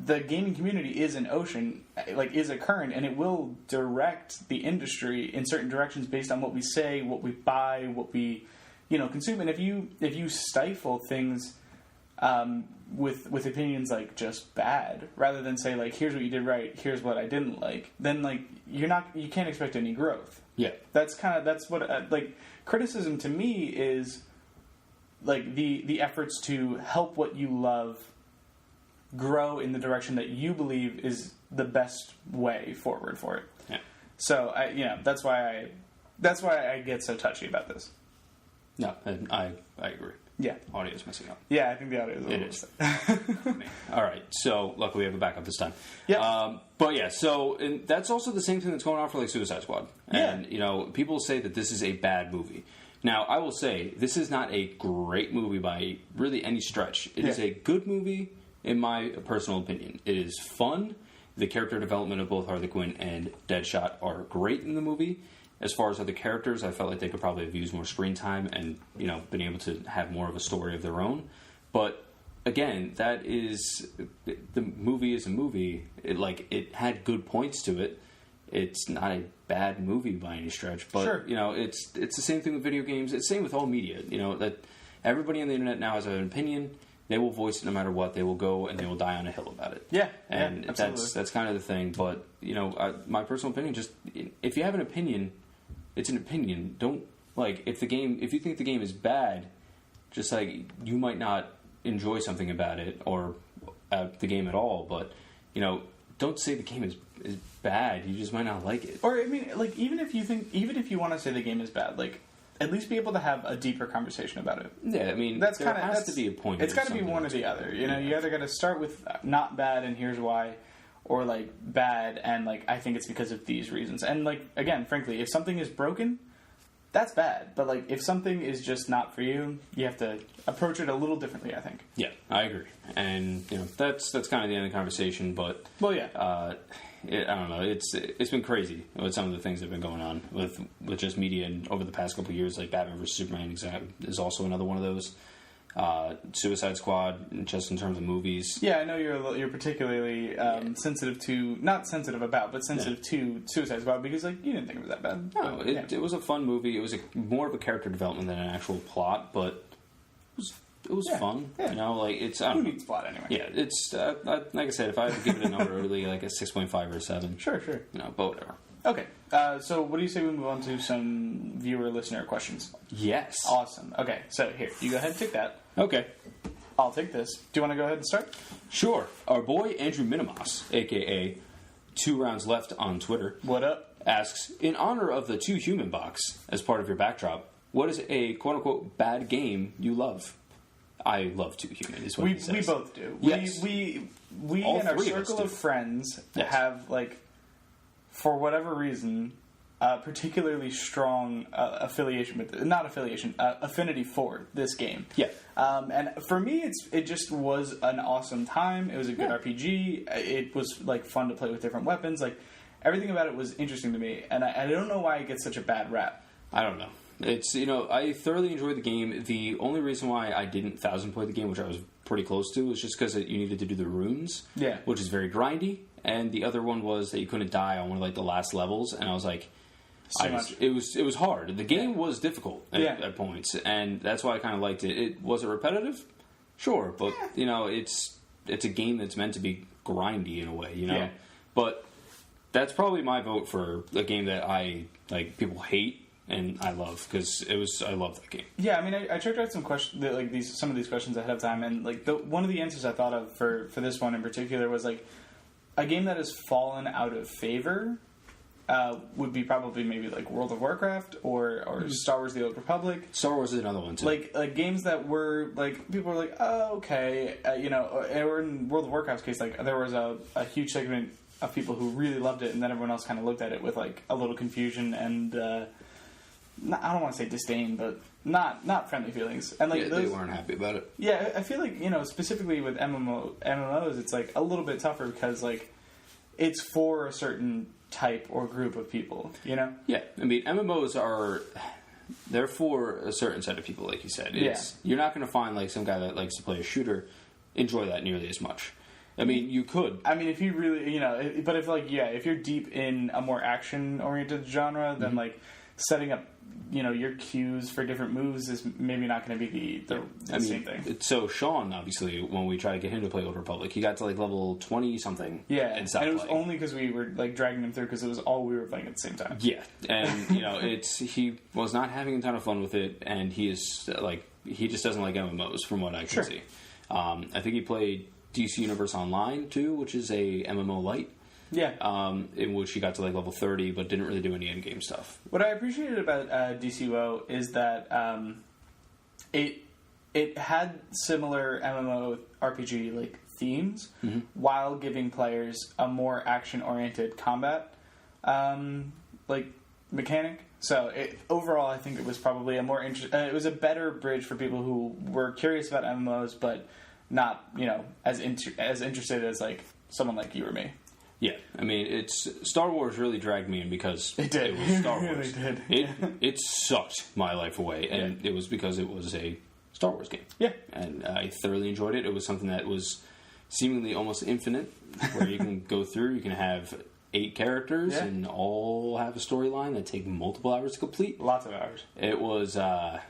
the gaming community is an ocean, is a current, and it will direct the industry in certain directions based on what we say, what we buy, what we, consume. And if you stifle things with opinions just bad, rather than say here's what you did right, here's what I didn't like, then you can't expect any growth. Yeah, that's what criticism to me is the efforts to help what you love grow in the direction that you believe is the best way forward for it. Yeah. So that's why I get so touchy about this. No, I agree. Yeah. Audio's messing up. Yeah, I think the audio is a little bit. All right. So luckily we have a backup this time. Yeah. But yeah, and that's also the same thing that's going on for Suicide Squad. And people say that this is a bad movie. Now, I will say this is not a great movie by really any stretch. It is a good movie. In my personal opinion, it is fun. The character development of both Harley Quinn and Deadshot are great in the movie. As far as other characters, I felt like they could probably have used more screen time and, you know, been able to have more of a story of their own. But again, that is, the movie is a movie. It had good points to it. It's not a bad movie by any stretch, but sure. You know, it's the same thing with video games. It's the same with all media. You know, that everybody on the internet now has an opinion. They will voice it no matter what. They will go and they will die on a hill about it. Yeah, and that's kind of the thing. But you know, my personal opinion, just if you have an opinion, it's an opinion. Don't if you think the game is bad, just like you might not enjoy something about it or the game at all. But you know, don't say the game is bad. You just might not like it. Or I mean, like even if you want to say the game is bad, like at least be able to have a deeper conversation about it. Yeah, I mean, that's has to be a point. It's got to be one or the other. You know, you either got to start with not bad and here's why, or like bad and like I think it's because of these reasons. And like again, frankly, if something is broken, that's bad. But like if something is just not for you, you have to approach it a little differently, I think. Yeah, I agree. And you know, that's kind of the end of the conversation. But well, yeah. I don't know. It's been crazy with some of the things that have been going on with just media and over the past couple of years. Like Batman vs Superman is also another one of those. Suicide Squad, just in terms of movies. Yeah, I know you're particularly sensitive to, not sensitive about, but sensitive to Suicide Squad because like you didn't think it was that bad. No, it was a fun movie. It was more of a character development than an actual plot, but it was fun. Yeah. You know, like it's who needs plot anyway? Yeah, it's like I said, if I had to give it a number, it would be like a 6.5 or a 7. Sure. You know, but whatever. Okay, so what do you say we move on to some viewer-listener questions? Yes. Awesome. Okay, so here, you go ahead and take that. Okay. I'll take this. Do you want to go ahead and start? Sure. Our boy Andrew Minimas, a.k.a. 2 Rounds Left on Twitter. What up? Asks, in honor of the 2 Human box as part of your backdrop, what is a quote-unquote bad game you love? I love 2 Human, is what he says. We both do. Yes. We in our circle of friends have, like, for whatever reason, particularly strong affiliation with... Not affiliation, affinity for this game. Yeah. And for me, it just was an awesome time. It was a good RPG. It was, like, fun to play with different weapons. Like, everything about it was interesting to me. And I don't know why it gets such a bad rap. I don't know. It's, you know, I thoroughly enjoyed the game. The only reason why I didn't 1000 play the game, which I was pretty close to, was just because you needed to do the runes, which is very grindy. And the other one was that you couldn't die on one of like the last levels, and I was like, it was hard. The game was difficult at points, and that's why I kind of liked it. Was it repetitive? Sure, but you know, it's a game that's meant to be grindy in a way, you know. Yeah. But that's probably my vote for a game that people hate. And I love because I love that game. Yeah, I mean, I checked out some questions, like some of these questions ahead of time, and like one of the answers I thought of for this one in particular was like a game that has fallen out of favor would be probably maybe like World of Warcraft or Star Wars: The Old Republic. Star Wars is another one too. Like games that were like people were like, oh okay, you know, or in World of Warcraft's case, like there was a huge segment of people who really loved it, and then everyone else kind of looked at it with like a little confusion and. I don't want to say disdain, but not friendly feelings. And like they weren't happy about it. Yeah, I feel like, you know, specifically with MMOs, it's like a little bit tougher because like it's for a certain type or group of people, you know? Yeah, I mean MMOs they're for a certain set of people, like you said. You're not going to find like some guy that likes to play a shooter enjoy that nearly as much. I mean, you could. I mean, if you really, you know, but if you're deep in a more action oriented genre, then like setting up, you know, your cues for different moves is maybe not going to be the same thing. So Sean, obviously, when we tried to get him to play Old Republic, he got to like level 20 something. Yeah, and it was only because we were like dragging him through because it was all we were playing at the same time. Yeah, and you know, he was not having a ton of fun with it, and he just doesn't like MMOs from what I can see. I think he played DC Universe Online too, which is a MMO light. Yeah. In which he got to like level 30, but didn't really do any endgame stuff. What I appreciated about DCWO is that it had similar MMO RPG like themes while giving players a more action oriented combat like mechanic. So overall, I think it was probably it was a better bridge for people who were curious about MMOs, but not, you know, as interested as like someone like you or me. Yeah, I mean, Star Wars really dragged me in because it did. It was Star Wars. It really did. It sucked my life away, and it was because it was a Star Wars game. Yeah, and I thoroughly enjoyed it. It was something that was seemingly almost infinite, where you can go through. You can have 8 characters and all have a storyline that take multiple hours to complete. Lots of hours. It was a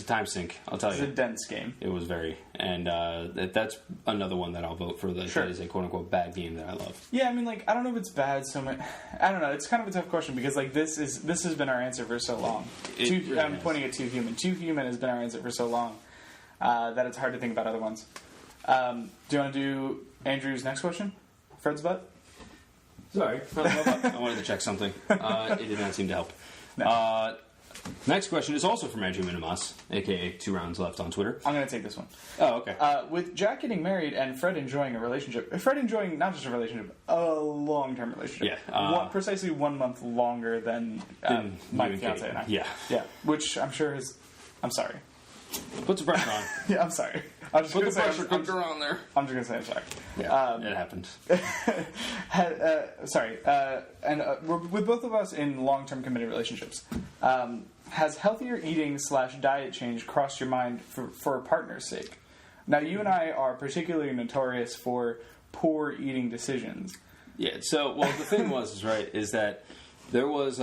time sink, I'll tell you. It's a dense game. It was very. And that's another one that I'll vote for that is a quote-unquote bad game that I love. Yeah, I mean, like, I don't know if it's bad so much. I don't know. It's kind of a tough question because, like, this has been our answer for so long. I'm pointing at Too Human. Too Human has been our answer for so long that it's hard to think about other ones. Do you want to do Andrew's next question? Fred's butt? Sorry. I wanted to check something. It did not seem to help. No. Next question is also from Andrew Minimas, a.k.a. 2 Rounds Left on Twitter. I'm going to take this one. Oh, okay. With Jack getting married and Fred enjoying a relationship, Fred enjoying not just a relationship, a long-term relationship. Yeah. Precisely 1 month longer than my fiancé and I. Yeah. Yeah, which I'm sure is... I'm sorry. Put some pressure on. Yeah, I'm sorry. I'm just Put the say, pressure cooker on there. I'm just going to say I'm sorry. Yeah, it happened. Sorry. And we're with both of us in long-term committed relationships. Has healthier eating / diet change crossed your mind for a partner's sake? Now, you and I are particularly notorious for poor eating decisions. Yeah, so, well, the thing is that there was,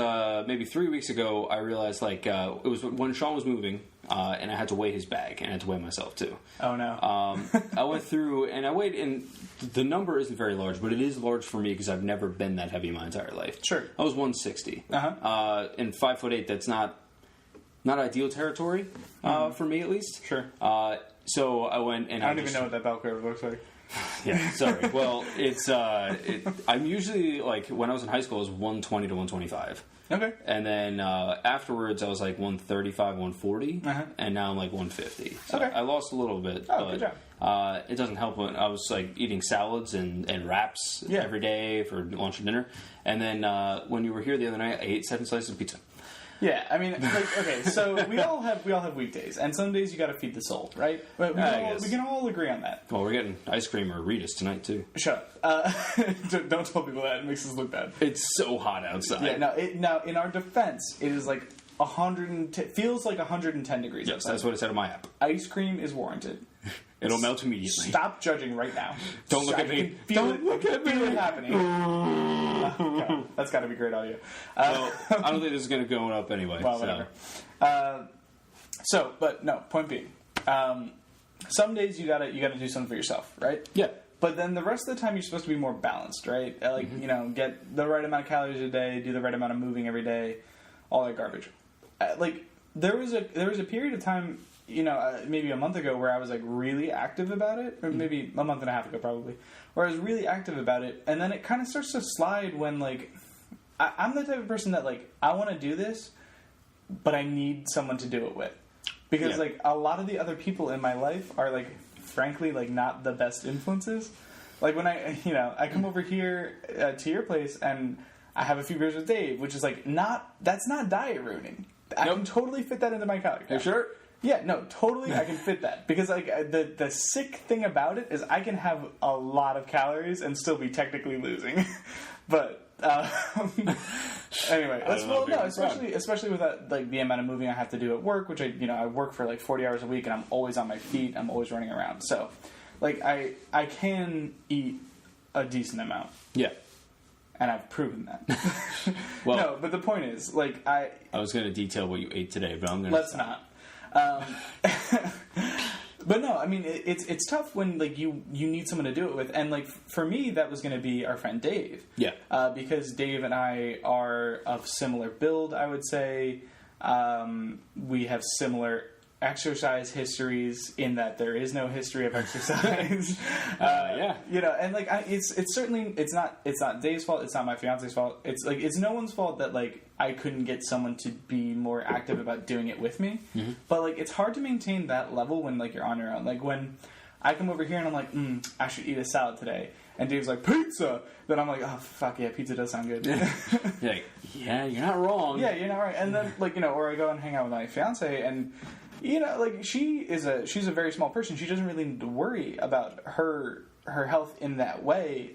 maybe 3 weeks ago, I realized, it was when Sean was moving, and I had to weigh his bag, and I had to weigh myself, too. Oh, no. I went through, and I weighed, and the number isn't very large, but it is large for me because I've never been that heavy my entire life. Sure. I was 160. And 5'8", that's not ideal territory, for me, at least. Sure. So I went, and I don't even know what that bell curve looks like. Yeah, sorry. Well, it's I'm usually, when I was in high school, I was 120 to 125. Okay. And then afterwards, I was 135, 140, and now I'm 150. So okay. I lost a little bit. Oh, but, good job. It doesn't help when I was eating salads and wraps every day for lunch and dinner. And then when you were here the other night, I ate 7 slices of pizza. Yeah, I mean, okay, so we all have weekdays, and some days you got to feed the soul, right? But we can all agree on that. Well, we're getting ice cream or Ritas tonight too. Shut up! Don't tell people that; it makes us look bad. It's so hot outside. Yeah, now in our defense, it is 110. Feels like 110 degrees. Yes, outside. That's what it said on my app. Ice cream is warranted. It'll melt immediately. Stop judging right now. Don't look at me. Don't look at me. Feel it happening. God, that's got to be great audio. Well, I don't think this is going to go up anyway. Well, whatever. But no. Point being, some days you gotta do something for yourself, right? Yeah. But then the rest of the time you're supposed to be more balanced, right? Get the right amount of calories a day, do the right amount of moving every day, all that garbage. There was a period of time, maybe a month ago where I was really active about it, or maybe a month and a half ago probably, where I was really active about it, and then it kind of starts to slide when I'm the type of person that I want to do this, but I need someone to do it with, because a lot of the other people in my life are frankly not the best influences. When I come over here to your place and I have a few beers with Dave, which is that's not diet ruining. I can totally fit that into my calorie count. You sure? Yeah, no, totally I can fit that. Because the sick thing about it is I can have a lot of calories and still be technically losing. But anyway, especially with that, the amount of moving I have to do at work, which I work for 40 hours a week and I'm always on my feet, I'm always running around. So I can eat a decent amount. Yeah. And I've proven that. Well, no, but the point is, I was going to detail what you ate today, but I'm going to... Let's not. But no, I mean, it's tough when, you need someone to do it with. And, for me, that was going to be our friend Dave. Yeah. Because Dave and I are of similar build, I would say. We have similar exercise histories in that there is no history of exercise. Yeah. And it's certainly it's not Dave's fault. It's not my fiance's fault. It's no one's fault that I couldn't get someone to be more active about doing it with me. Mm-hmm. But it's hard to maintain that level when you're on your own. When I come over here and I'm I should eat a salad today. And Dave's pizza. Then I'm oh fuck yeah, pizza does sound good. Yeah, you're not wrong. Yeah, you're not right. And then or I go and hang out with my fiance and. She's a very small person. She doesn't really need to worry about her health in that way.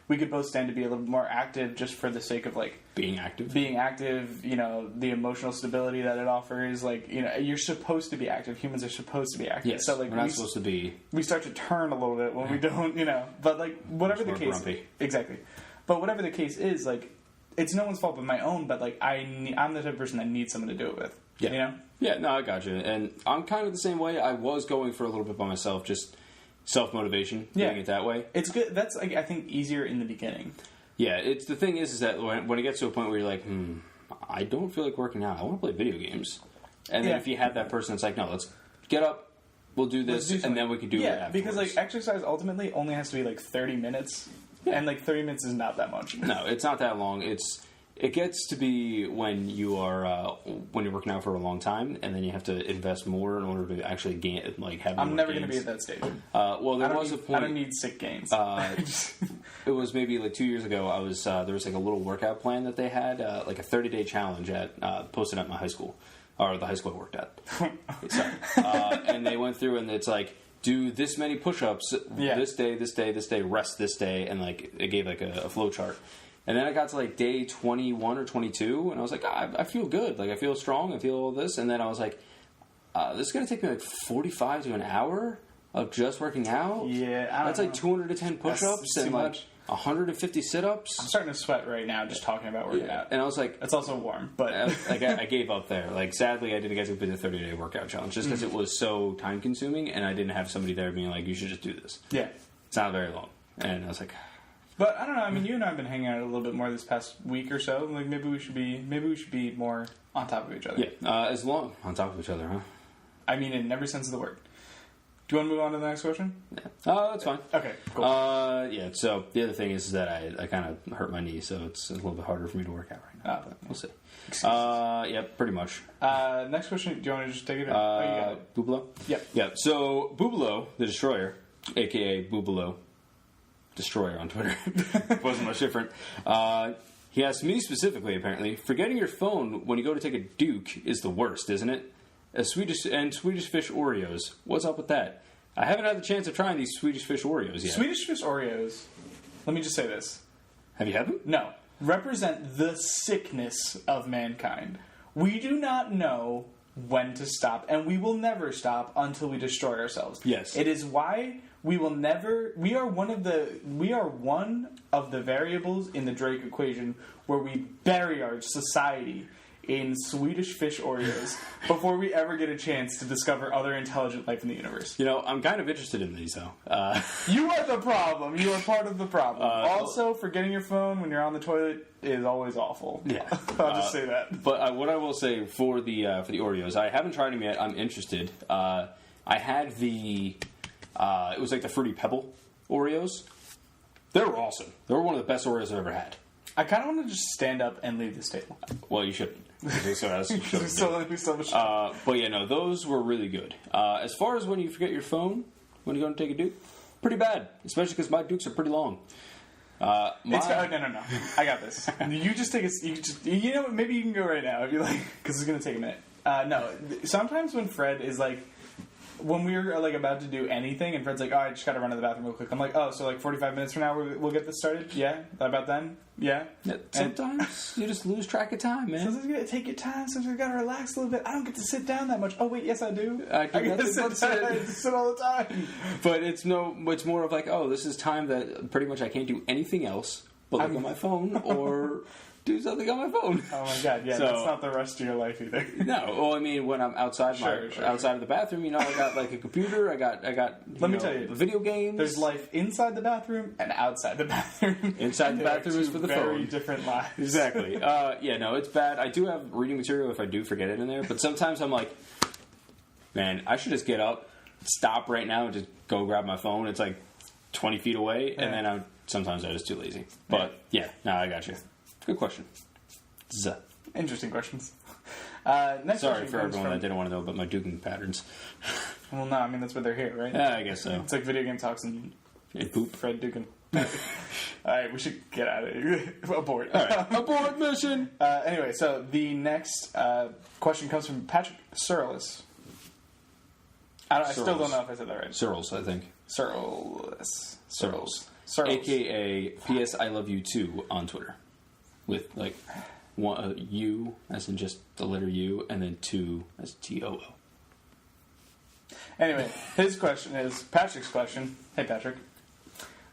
we could both stand to be a little bit more active just for the sake of, like... Being active, you know, the emotional stability that it offers. Like, you know, you're supposed to be active. Humans are supposed to be active. Yes, so, like, we're not supposed to be... We start to turn a little bit when we don't, you know. But, like, whatever the case... Grumpy. Exactly. But whatever the case is, like, it's no one's fault but my own, but, like, I'm the type of person that needs someone to do it with. Yeah. You know? Yeah, no, I got you. And I'm kind of the same way. I was going for a little bit by myself, just self-motivation, doing it that way. It's good. That's, like, I think, easier in the beginning. Yeah, it's the thing is that when it gets to a point where you're like, I don't feel like working out. I want to play video games. And then if you have that person that's like, no, let's get up, we'll do this, and then we can do it afterwards. Because, like, exercise ultimately only has to be, like, 30 minutes. Yeah. And, like, 30 minutes is not that much. No, it's not that long. It gets to be when you are when you're working out for a long time, and then you have to invest more in order to actually gain, like, have. I'm never going to be at that stage. Well, there was a point. I don't need sick gains. It was maybe like 2 years ago. I was there was like a little workout plan that they had, like a 30-day challenge at posted at my high school, or the high school I worked at. Sorry. And they went through, and it's like, do this many push-ups this day, rest this day, and like it gave like a flow chart. And then I got to, like, day 21 or 22, and I was like, I feel good. Like, I feel strong. I feel all this. And then I was like, this is going to take me, like, 45 to an hour of just working out? Yeah, That's like 210 push-ups and, like, 150 sit-ups. I'm starting to sweat right now just talking about working out. And I was like... It's also warm, but... I gave up there. Like, sadly, I didn't get to do the 30-day workout challenge just because it was so time-consuming, and I didn't have somebody there being like, you should just do this. Yeah. It's not very long. And I was like... But I don't know. I mean, you and I have been hanging out a little bit more this past week or so. Like maybe we should be more on top of each other. Yeah, as long on top of each other, huh? I mean, in every sense of the word. Do you want to move on to the next question? Yeah. That's fine. Okay, cool. Yeah. So the other thing is that I kind of hurt my knee, so it's a little bit harder for me to work out right now. But we'll see. Yeah, pretty much. Next question. Do you want to just take it? You got it. Bubalo? Yep. Yeah. So Bubalo, the Destroyer, a.k.a. Bubalo Destroyer on Twitter. Wasn't much different. He asked me specifically, apparently, forgetting your phone when you go to take a Duke is the worst, isn't it? Swedish Fish Oreos. What's up with that? I haven't had the chance of trying these Swedish Fish Oreos yet. Swedish Fish Oreos, let me just say this. Have you had them? No. Represent the sickness of mankind. We do not know when to stop, and we will never stop until we destroy ourselves. Yes. It is why we will never... We are one of the variables in the Drake equation where we bury our society in Swedish Fish Oreos before we ever get a chance to discover other intelligent life in the universe. You know, I'm kind of interested in these, though. You are the problem. You are part of the problem. Also, forgetting your phone when you're on the toilet is always awful. Yeah. I'll just say that. But what I will say for the Oreos, I haven't tried them yet. I'm interested. I had the... it was like the Fruity Pebble Oreos. They were awesome. They were one of the best Oreos I've ever had. I kind of want to just stand up and leave this table. Well, you shouldn't. But yeah, no, those were really good. As far as when you forget your phone, when you go and take a Duke, pretty bad. Especially because my Dukes are pretty long. No. I got this. You just take a... You know what? Maybe you can go right now if you like, because it's going to take a minute. No, sometimes when Fred is like... When we're like about to do anything, and Fred's like, "Oh, I just got to run to the bathroom real quick." I'm like, "Oh, so like 45 minutes from now we'll get this started?" Yeah, about then. Yeah. Sometimes you just lose track of time, man. Sometimes you gotta take your time. Sometimes you gotta relax a little bit. I don't get to sit down that much. Oh wait, yes I do. I get to sit all the time. But it's more of like, oh, this is time that pretty much I can't do anything else but look on my phone or do something on my phone. Oh my god, yeah, so, that's not the rest of your life either. No, well, I mean, when I'm outside outside of the bathroom, you know, I got like a computer, I got. Let me tell you, video games. There's life inside the bathroom and outside the bathroom. Inside the bathroom is for the phone. Very different lives. Exactly. Yeah, no, it's bad. I do have reading material if I do forget it in there, but sometimes I'm like, man, I should just get up, stop right now, and just go grab my phone. It's like 20 feet away, and then sometimes I'm just too lazy. But yeah, no, I got you. Good question. Interesting questions. Sorry for everyone that didn't want to know about my duking patterns. Well, no, I mean, that's why they're here, right? Yeah, I guess so. It's like video game talks and poop. Fred duking. Alright, we should get out of here. Abort. Alright, abort mission! Anyway, so the next question comes from Patrick Searles. I still don't know if I said that right. Searles, I think. Searles. a.k.a. P.S. I love you too on Twitter, with like U as in just the letter U, and then 2 as TOO. Anyway, his question is Patrick's question. Hey, Patrick.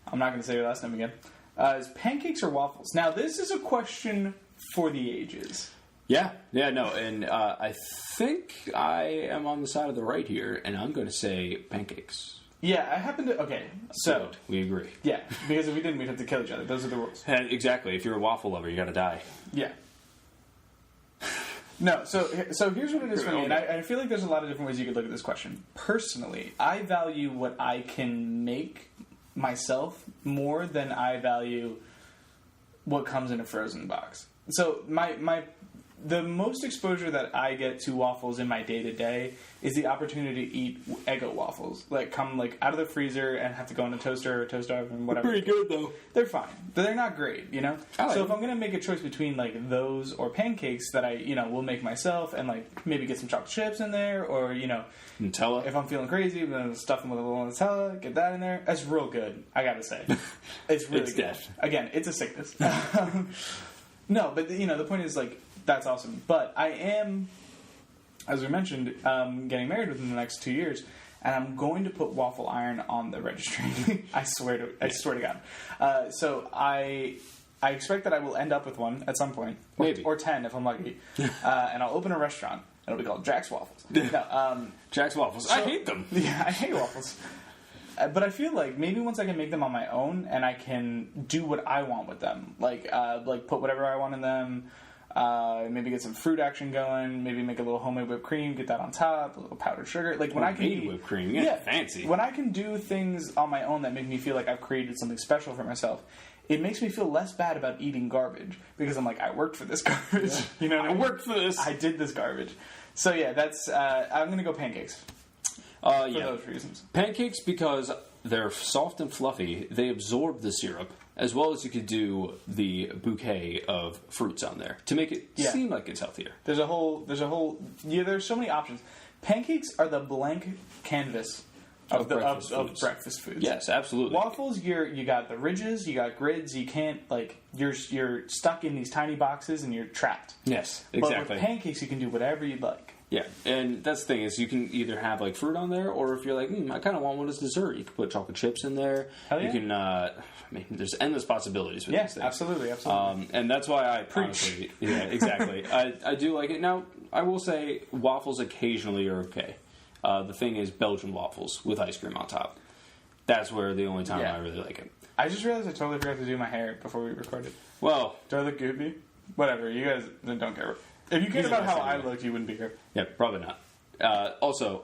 I'm not going to say your last name again. Is pancakes or waffles? Now, this is a question for the ages. Yeah, no, and I think I am on the side of the right here, and I'm going to say pancakes. Yeah, I happen to... Okay, so... Good. We agree. Yeah, because if we didn't, we'd have to kill each other. Those are the rules. Exactly. If you're a waffle lover, you got to die. Yeah. No, so here's what it is for me, and I feel like there's a lot of different ways you could look at this question. Personally, I value what I can make myself more than I value what comes in a frozen box. So the most exposure that I get to waffles in my day-to-day is the opportunity to eat Eggo waffles. Like, come, like, out of the freezer and have to go in a toaster or a toaster oven, whatever. Pretty good, though. They're fine. But they're not great, you know? So if I'm going to make a choice between, like, those or pancakes that I, will make myself and, like, maybe get some chocolate chips in there or, Nutella. If I'm feeling crazy, I'm going to stuff them with a little Nutella, get that in there. That's real good, I got to say. It's really good. Death. Again, it's a sickness. No, but, the point is, like, that's awesome. But I am, as we mentioned, getting married within the next 2 years, and I'm going to put waffle iron on the registry. I swear to God. So I expect that I will end up with one at some point, or 10 if I'm lucky, and I'll open a restaurant. It'll be called Jack's Waffles. No, Jack's Waffles. I hate them. Yeah, I hate waffles. But I feel like maybe once I can make them on my own and I can do what I want with them, like put whatever I want in them. Maybe get some fruit action going. Maybe make a little homemade whipped cream. Get that on top. A little powdered sugar. Like when I can eat whipped cream, yeah, fancy. When I can do things on my own that make me feel like I've created something special for myself, it makes me feel less bad about eating garbage because I'm like, I worked for this garbage. Yeah. You know what I mean? Worked for this. I did this garbage. So yeah, that's. I'm gonna go pancakes. For those reasons. Pancakes because they're soft and fluffy. They absorb the syrup. As well as you could do the bouquet of fruits on there to make it seem like it's healthier. There's so many options. Pancakes are the blank canvas of breakfast foods. Yes, absolutely. Waffles, you got the ridges, you got grids. You can't you're stuck in these tiny boxes and you're trapped. Yes, exactly. But with pancakes, you can do whatever you'd like. Yeah, and that's the thing is you can either have like fruit on there, or if you're like, I kind of want one as dessert, you can put chocolate chips in there. Hell yeah. You can, there's endless possibilities with these things. Absolutely. And that's why I preach. Honestly, yeah, exactly. I do like it. Now, I will say waffles occasionally are okay. The thing is Belgian waffles with ice cream on top. That's where the only time I really like it. I just realized I totally forgot to do my hair before we recorded. Well, do I look goofy? Whatever. You guys don't care. If you cared about how I looked, you wouldn't be here. Yeah, probably not. Also,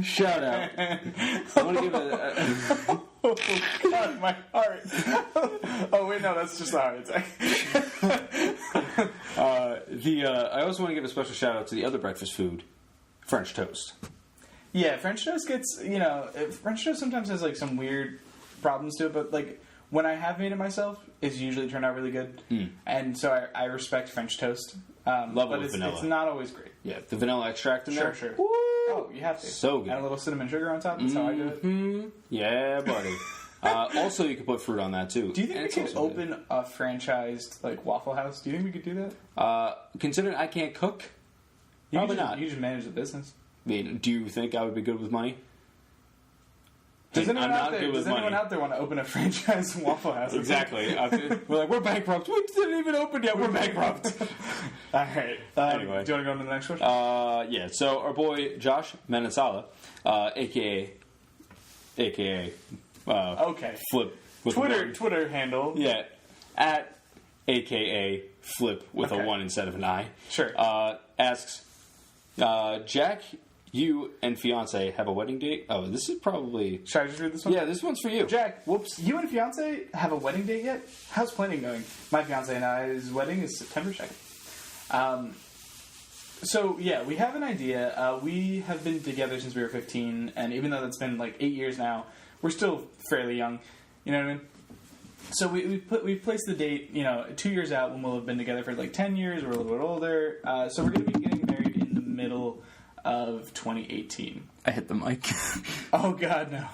shout out. I want to give oh, God, my heart. Oh, wait, no, that's just a heart attack. I also want to give a special shout out to the other breakfast food, French toast. Yeah, French toast gets, French toast sometimes has, like, some weird problems to it, but, like, when I have made it myself, it's usually turned out really good. And so I respect French toast. Love it with vanilla. It's not always great. Yeah, the vanilla extract in there. Sure. Woo! Oh, you have to. So good. And a little cinnamon sugar on top. That's how I do it. Yeah, buddy. Also, you can put fruit on that, too. Do you think we could open a franchised, like, Waffle House? Do you think we could do that? Considering I can't cook, probably not. You just manage the business. I mean, do you think I would be good with money? Does anyone out there want to open a franchise Waffle House? Exactly. We're like, we're bankrupt. We didn't even open yet. We're bankrupt. All right. Anyway. Do you want to go on to the next question? Yeah. So our boy Josh Manansala, a.k.a. okay. Flip. With Twitter handle. Yeah. At a.k.a. Flip with a 1 instead of an I. Sure. Asks, Jack, you and fiance have a wedding date? Oh, this is probably... Should I just read this one? Yeah, this one's for you. Jack, whoops. You and fiance have a wedding date yet? How's planning going? My fiance and I's wedding is September 2nd. So, yeah, we have an idea. We have been together since we were 15, and even though that's been like 8 years now, we're still fairly young. You know what I mean? So we've placed the date, 2 years out when we'll have been together for like 10 years. We're a little bit older. So we're going to be getting married in the middle of 2018. I hit the mic. Oh, God, no.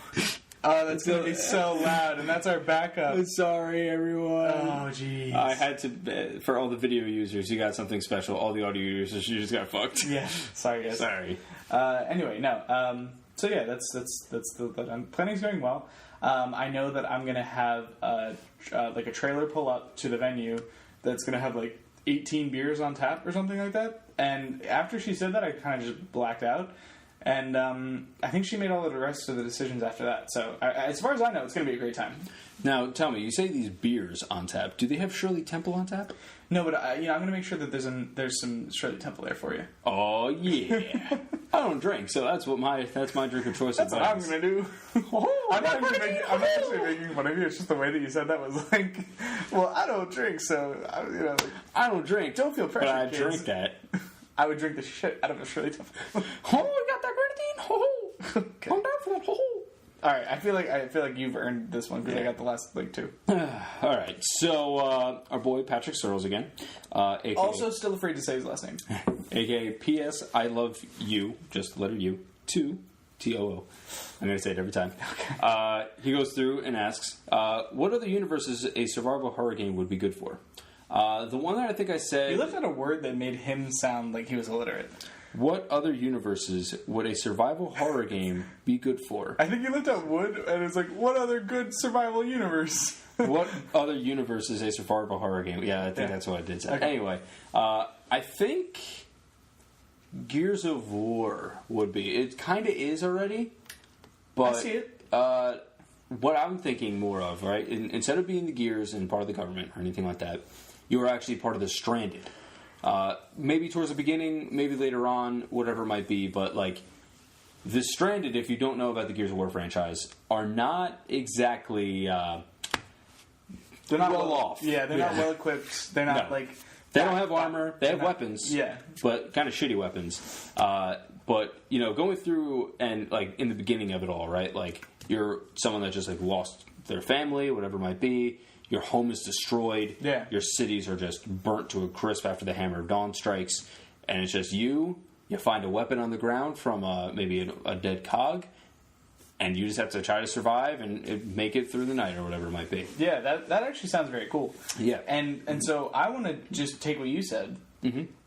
Oh, that's going to be so loud, and that's our backup. Sorry, everyone. Oh, jeez. I had to, for all the video users, you got something special. All the audio users, you just got fucked. Yeah, sorry, guys. Sorry. Anyway, no. So yeah, the planning's going well. I know that I'm gonna have like a trailer pull up to the venue that's gonna have like 18 beers on tap or something like that. And after she said that, I kind of just blacked out. And I think she made all of the rest of the decisions after that. So as far as I know, it's gonna be a great time. Now, tell me, you say these beers on tap. Do they have Shirley Temple on tap? No, but I'm going to make sure that there's some Shirley Temple there for you. Oh yeah, I don't drink, so that's my drink of choice. That's what I'm going to do. I'm not actually making fun of you. It's just the way that you said that was like, well, I don't drink, so I don't drink. Don't feel pressure, but I kids. drink that. I would drink the shit out of a Shirley Temple. Oh, you got that grenadine? Okay. I'm down for that. All right, I feel like you've earned this one because I got the last like two. All right, so our boy Patrick Searles again, aka, also still afraid to say his last name, aka P.S. I love you, just letter U, 2 T-O-O. I'm going to say it every time. Okay. He goes through and asks, what other universes a survival horror game would be good for? The one that I think I said... You left out a word that made him sound like he was illiterate. What other universes would a survival horror game be good for? I think you left out wood, and it's like, what other good survival universe? What other universe is a survival horror game? Yeah, I think that's what I did say. Okay. Anyway, I think Gears of War would be. It kind of is already, but I see it. What I'm thinking more of, right? Instead of being the Gears and part of the government or anything like that, you are actually part of the Stranded. Maybe towards the beginning, maybe later on, whatever it might be, but like the Stranded, if you don't know about the Gears of War franchise, are not exactly they're not well off. Yeah, they're not well equipped. They're not like they don't have armor. They have weapons. Yeah, but kind of shitty weapons. But going through and like in the beginning of it all, right? Like you're someone that just like lost their family, whatever it might be. Your home is destroyed. Yeah. Your cities are just burnt to a crisp after the hammer of dawn strikes. And it's just you. You find a weapon on the ground from maybe a dead cog. And you just have to try to survive and make it through the night or whatever it might be. Yeah, that actually sounds very cool. Yeah. And so I want to just take what you said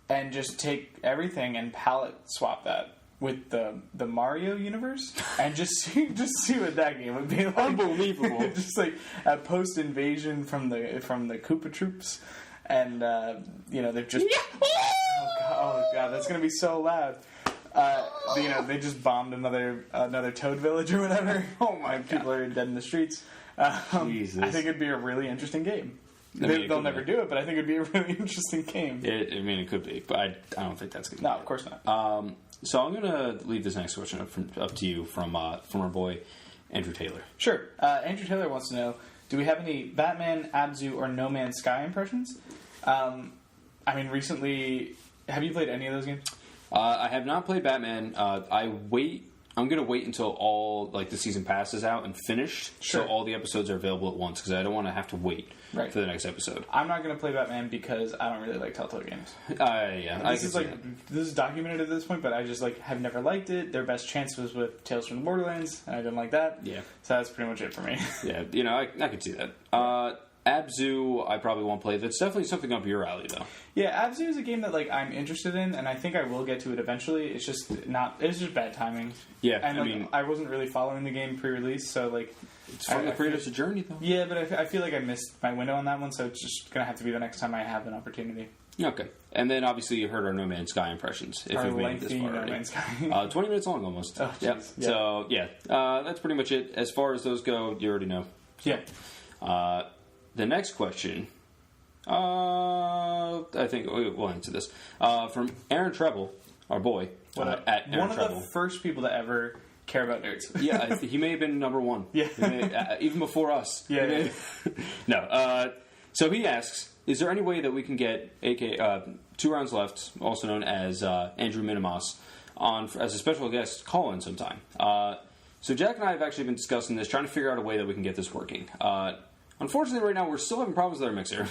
and just take everything and palette swap that with the Mario universe and just see what that game would be like. Unbelievable. Just like a post invasion from the Koopa Troops, and they've just oh god, that's gonna be so loud. They just bombed another Toad village or whatever. Oh my god, people are dead in the streets. Jesus. I think it'd be a really interesting game. They'll never do it, but I think it'd be a really interesting game. It could be, but I don't think that's gonna. No, of course not. So I'm going to leave this next question up to you from our boy, Andrew Taylor. Sure. Andrew Taylor wants to know, do we have any Batman, Abzu, or No Man's Sky impressions? Recently, have you played any of those games? I have not played Batman. I'm going to wait until all the season pass is out and finished, so all the episodes are available at once, because I don't want to have to wait for the next episode. I'm not going to play Batman because I don't really like Telltale games. This is documented at this point, but I just have never liked it. Their best chance was with Tales from the Borderlands, and I didn't like that. Yeah. So that's pretty much it for me. Yeah, I could see that. Abzu, I probably won't play. That's definitely something up your alley, though. Yeah, Abzu is a game that I'm interested in, and I think I will get to it eventually. It's just bad timing. Yeah, and I wasn't really following the game pre-release, so it's fun to create as a journey, though. Yeah, but I feel like I missed my window on that one, so it's just gonna have to be the next time I have an opportunity. Okay, and then obviously you heard our No Man's Sky impressions. If you've made it this far already. No Man's Sky. 20 minutes long almost. Oh, yep. Yeah. So that's pretty much it. As far as those go, you already know. Yeah. The next question, I think we'll answer this, from Aaron Treble, our boy, at Aaron one of Treble. the first people to ever care about nerds. Yeah, he may have been number one. Yeah. Even before us. Yeah. No. So he asks, is there any way that we can get 2 Rounds Left, also known as Andrew Minimas, on as a special guest call-in sometime? So Jack and I have actually been discussing this, trying to figure out a way that we can get this working. Unfortunately, right now, we're still having problems with our mixer,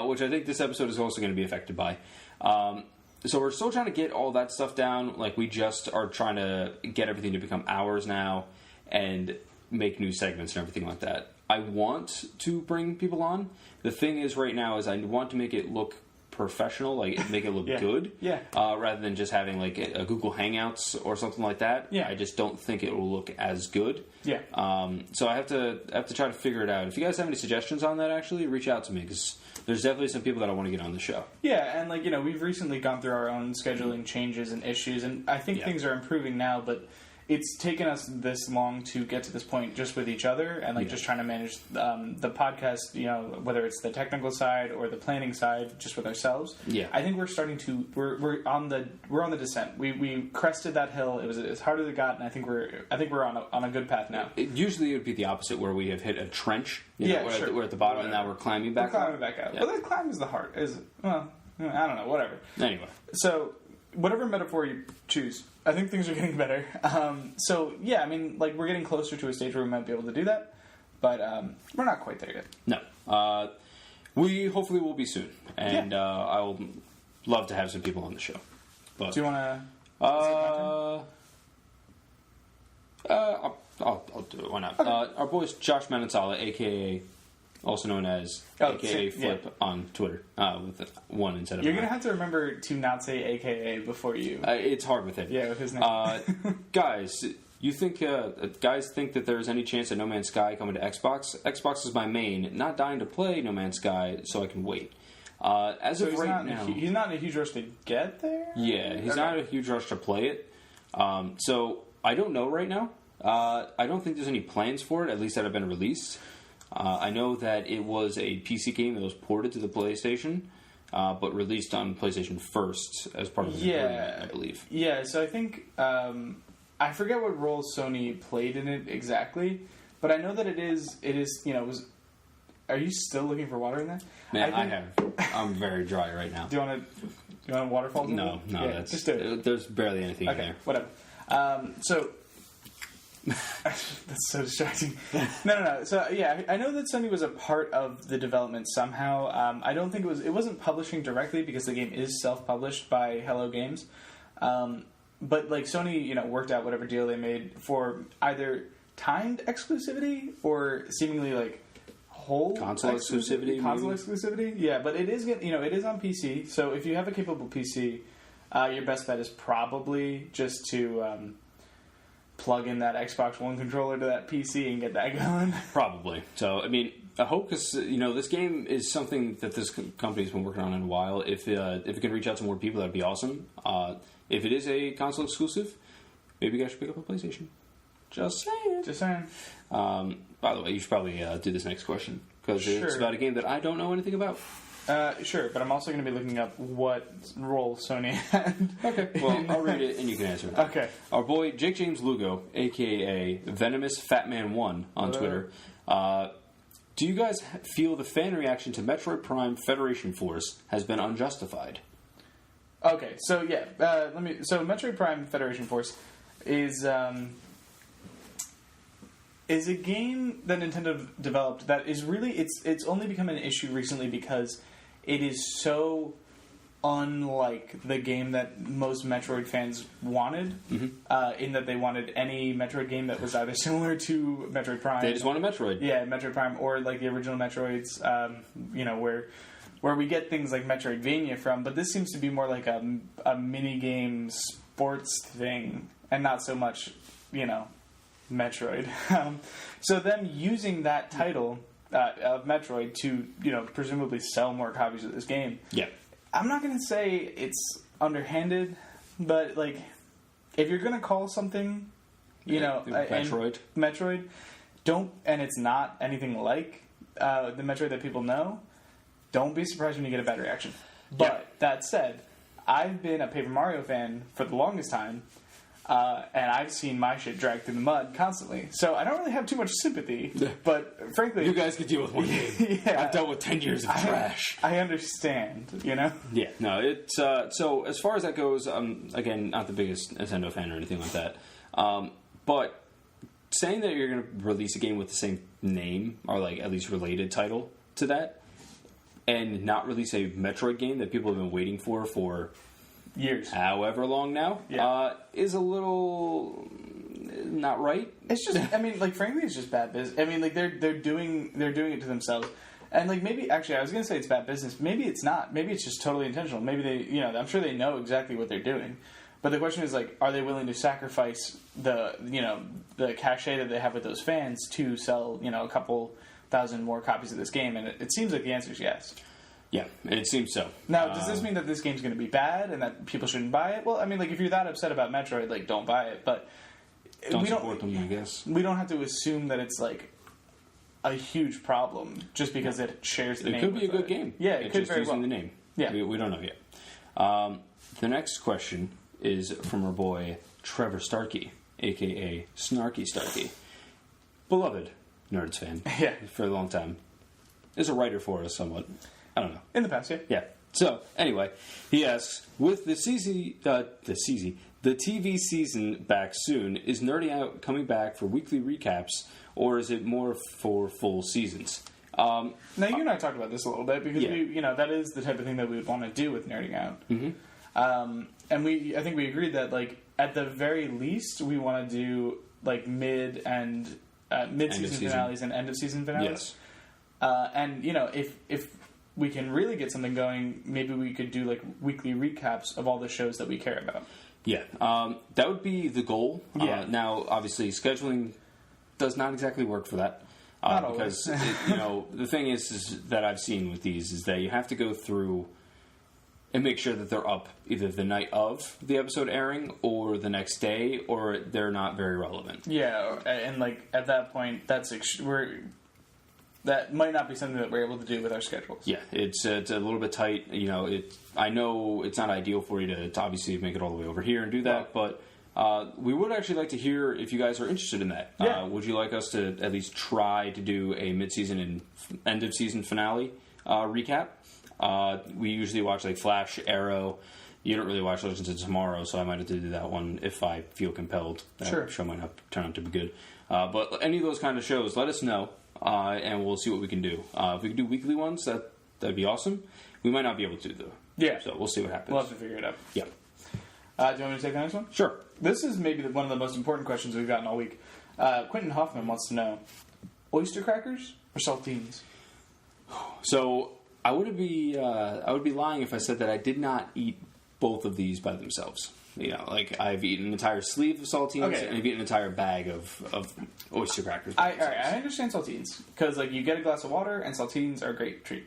which I think this episode is also going to be affected by. So we're still trying to get all that stuff down. We just are trying to get everything to become hours now. And make new segments and everything like that. I want to bring people on. The thing is, right now, is I want to make it look professional, like make it look good, rather than just having like a Google Hangouts or something like that. I just don't think it will look as good. So I have to try to figure it out. If you guys have any suggestions on that, actually reach out to me, because there's definitely some people that I want to get on the show. And like, we've recently gone through our own scheduling changes and issues, and I think things are improving now, but it's taken us this long to get to this point just with each other, and like just trying to manage the podcast, whether it's the technical side or the planning side, just with ourselves. I think we're starting to we're on the descent. We crested that hill. It was as hard as it got, and I think we're on a good path now. Usually it would be the opposite, where we have hit a trench. We're at the bottom, and now we're climbing back. We're climbing back out. Well, that climb is the hard. I don't know. Whatever. Anyway, so whatever metaphor you choose, I think things are getting better. I mean, like, we're getting closer to a stage where we might be able to do that, but we're not quite there yet. No. We hopefully will be soon, and I will love to have some people on the show. But do you want to? I'll do it. Why not? Okay. Our boy Josh Manatala, a.k.a. also known as a.k.a. Flip on Twitter, with one instead of You're going to have to remember to not say a.k.a. before you... it's hard with him. Yeah, with his name. Guys, you think... guys think that there's any chance of No Man's Sky coming to Xbox? Xbox is my main. Not dying to play No Man's Sky, so I can wait. As of right now... He's not in a huge rush to get there? Yeah, he's not in a huge rush to play it. So, I don't know right now. I don't think there's any plans for it, at least that have been released. I know that it was a PC game that was ported to the PlayStation, but released on PlayStation first as part of the agreement, I believe. Yeah, so I think... I forget what role Sony played in it exactly, but I know that it is was... Are you still looking for water in that? Man, I have. I'm very dry right now. Do you want a waterfall? No, just do it. There's barely anything in there. Whatever. That's so distracting. No. So yeah, I know that Sony was a part of the development somehow. I don't think it wasn't publishing directly, because the game is self-published by Hello Games. But like Sony, worked out whatever deal they made for either timed exclusivity or seemingly like whole console exclusivity. Exclusivity. Yeah, but it is it is on PC. So if you have a capable PC, your best bet is probably just to plug in that Xbox One controller to that PC and get that going. Probably. So, I mean, I hope, because, this game is something that this company's been working on in a while. If it can reach out to more people, that'd be awesome. If it is a console exclusive, maybe you guys should pick up a PlayStation. Just saying. By the way, you should probably do this next question, because it's about a game that I don't know anything about. Sure, but I'm also going to be looking up what role Sony had. Okay, well, I'll read it and you can answer it. Okay. Our boy Jake James Lugo, a.k.a. Venomous Fatman1 on Twitter. Do you guys feel the fan reaction to Metroid Prime Federation Force has been unjustified? Okay, so yeah, So Metroid Prime Federation Force is a game that Nintendo developed that is really it's only become an issue recently because it is so unlike the game that most Metroid fans wanted, in that they wanted any Metroid game that was either similar to Metroid Prime. They just wanted Metroid. Yeah, Metroid Prime, or like the original Metroids, where we get things like Metroidvania from, but this seems to be more like a mini-game sports thing, and not so much, Metroid. So them using that title of Metroid to, presumably sell more copies of this game. Yeah. I'm not going to say it's underhanded, but, like, if you're going to call something, Metroid, and it's not anything like the Metroid that people know, don't be surprised when you get a bad reaction. But that said, I've been a Paper Mario fan for the longest time, and I've seen my shit dragged through the mud constantly. So I don't really have too much sympathy, but frankly... You guys could deal with one game. I've dealt with 10 years of trash. I understand, Yeah, no, it's... so as far as that goes, again, not the biggest Nintendo fan or anything like that. But saying that you're going to release a game with the same name, or like at least related title to that, and not release a Metroid game that people have been waiting for years, however long now, is a little... not right. It's just, I mean, like, frankly, it's just bad business. I mean, like, they're doing it to themselves. And, like, maybe, actually, I was going to say it's bad business. Maybe it's not. Maybe it's just totally intentional. Maybe they, you know, I'm sure they know exactly what they're doing. But the question is, like, are they willing to sacrifice the, you know, the cachet that they have with those fans to sell, you know, a couple thousand more copies of this game? And it seems like the answer is yes. Yeah, it seems so. Now, does this mean that this game's going to be bad and that people shouldn't buy it? Well, I mean, like, if you're that upset about Metroid, like, don't buy it. But don't support them, I guess. We don't have to assume that it's, like, a huge problem just because it shares the name. It could be a good game. Yeah, it could just very using well. the name. Yeah. We don't know yet. The next question is from our boy Trevor Starkey, a.k.a. Snarky Starkey. Beloved Knerds fan. Yeah. For a long time. Is a writer for us somewhat. I don't know. In the past, yeah. Yeah. So, anyway, he asks, with the TV season back soon, is Nerding Out coming back for weekly recaps, or is it more for full seasons? Now, you and I talked about this a little bit, because we, you know, that is the type of thing that we would want to do with Nerding Out. Mm-hmm. And I think we agreed that, like, at the very least, we want to do, like, mid-season finales and end-of-season finales. Yes. And, you know, if we can really get something going, maybe we could do, like, weekly recaps of all the shows that we care about. Yeah, that would be the goal. Yeah. Now, obviously, scheduling does not exactly work for that. Not because, you know, the thing is that I've seen with these is that you have to go through and make sure that they're up either the night of the episode airing or the next day, or they're not very relevant. Yeah, and, like, at that point, that might not be something that we're able to do with our schedules. Yeah, it's a little bit tight. You know, I know it's not ideal for you to obviously make it all the way over here and do that, but we would actually like to hear if you guys are interested in that. Yeah. Would you like us to at least try to do a mid-season and end-of-season finale recap? We usually watch, like, Flash, Arrow. You don't really watch Legends of Tomorrow, so I might have to do that one if I feel compelled. That show might not turn out to be good. But any of those kind of shows, let us know. And we'll see what we can do. If we can do weekly ones, that'd be awesome. We might not be able to, though. Yeah. So we'll see what happens. We'll have to figure it out. Yeah. Do you want me to take the next one? Sure. This is maybe one of the most important questions we've gotten all week. Quentin Hoffman wants to know, oyster crackers or saltines? So I would be lying if I said that I did not eat both of these by themselves. You know, like, I've eaten an entire sleeve of saltines, and I've eaten an entire bag of oyster crackers. I understand saltines, because, like, you get a glass of water, and saltines are a great treat.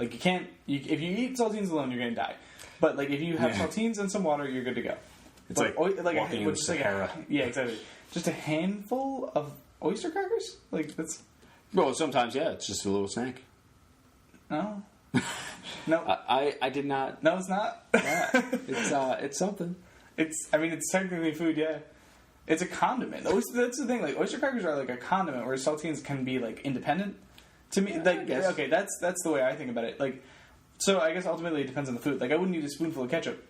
Like, if you eat saltines alone, you're going to die. But, like, if you have saltines and some water, you're good to go. It's like walking in the Sahara. Yeah, exactly. Just a handful of oyster crackers? Like, that's... Well, sometimes, yeah, it's just a little snack. No. No. I did not... No, it's not. Yeah. It's something. It's technically food, yeah. It's a condiment. That's the thing. Like, oyster crackers are like a condiment, whereas saltines can be, like, independent. To me, like, okay, that's the way I think about it. Like, so I guess ultimately it depends on the food. Like, I wouldn't eat a spoonful of ketchup,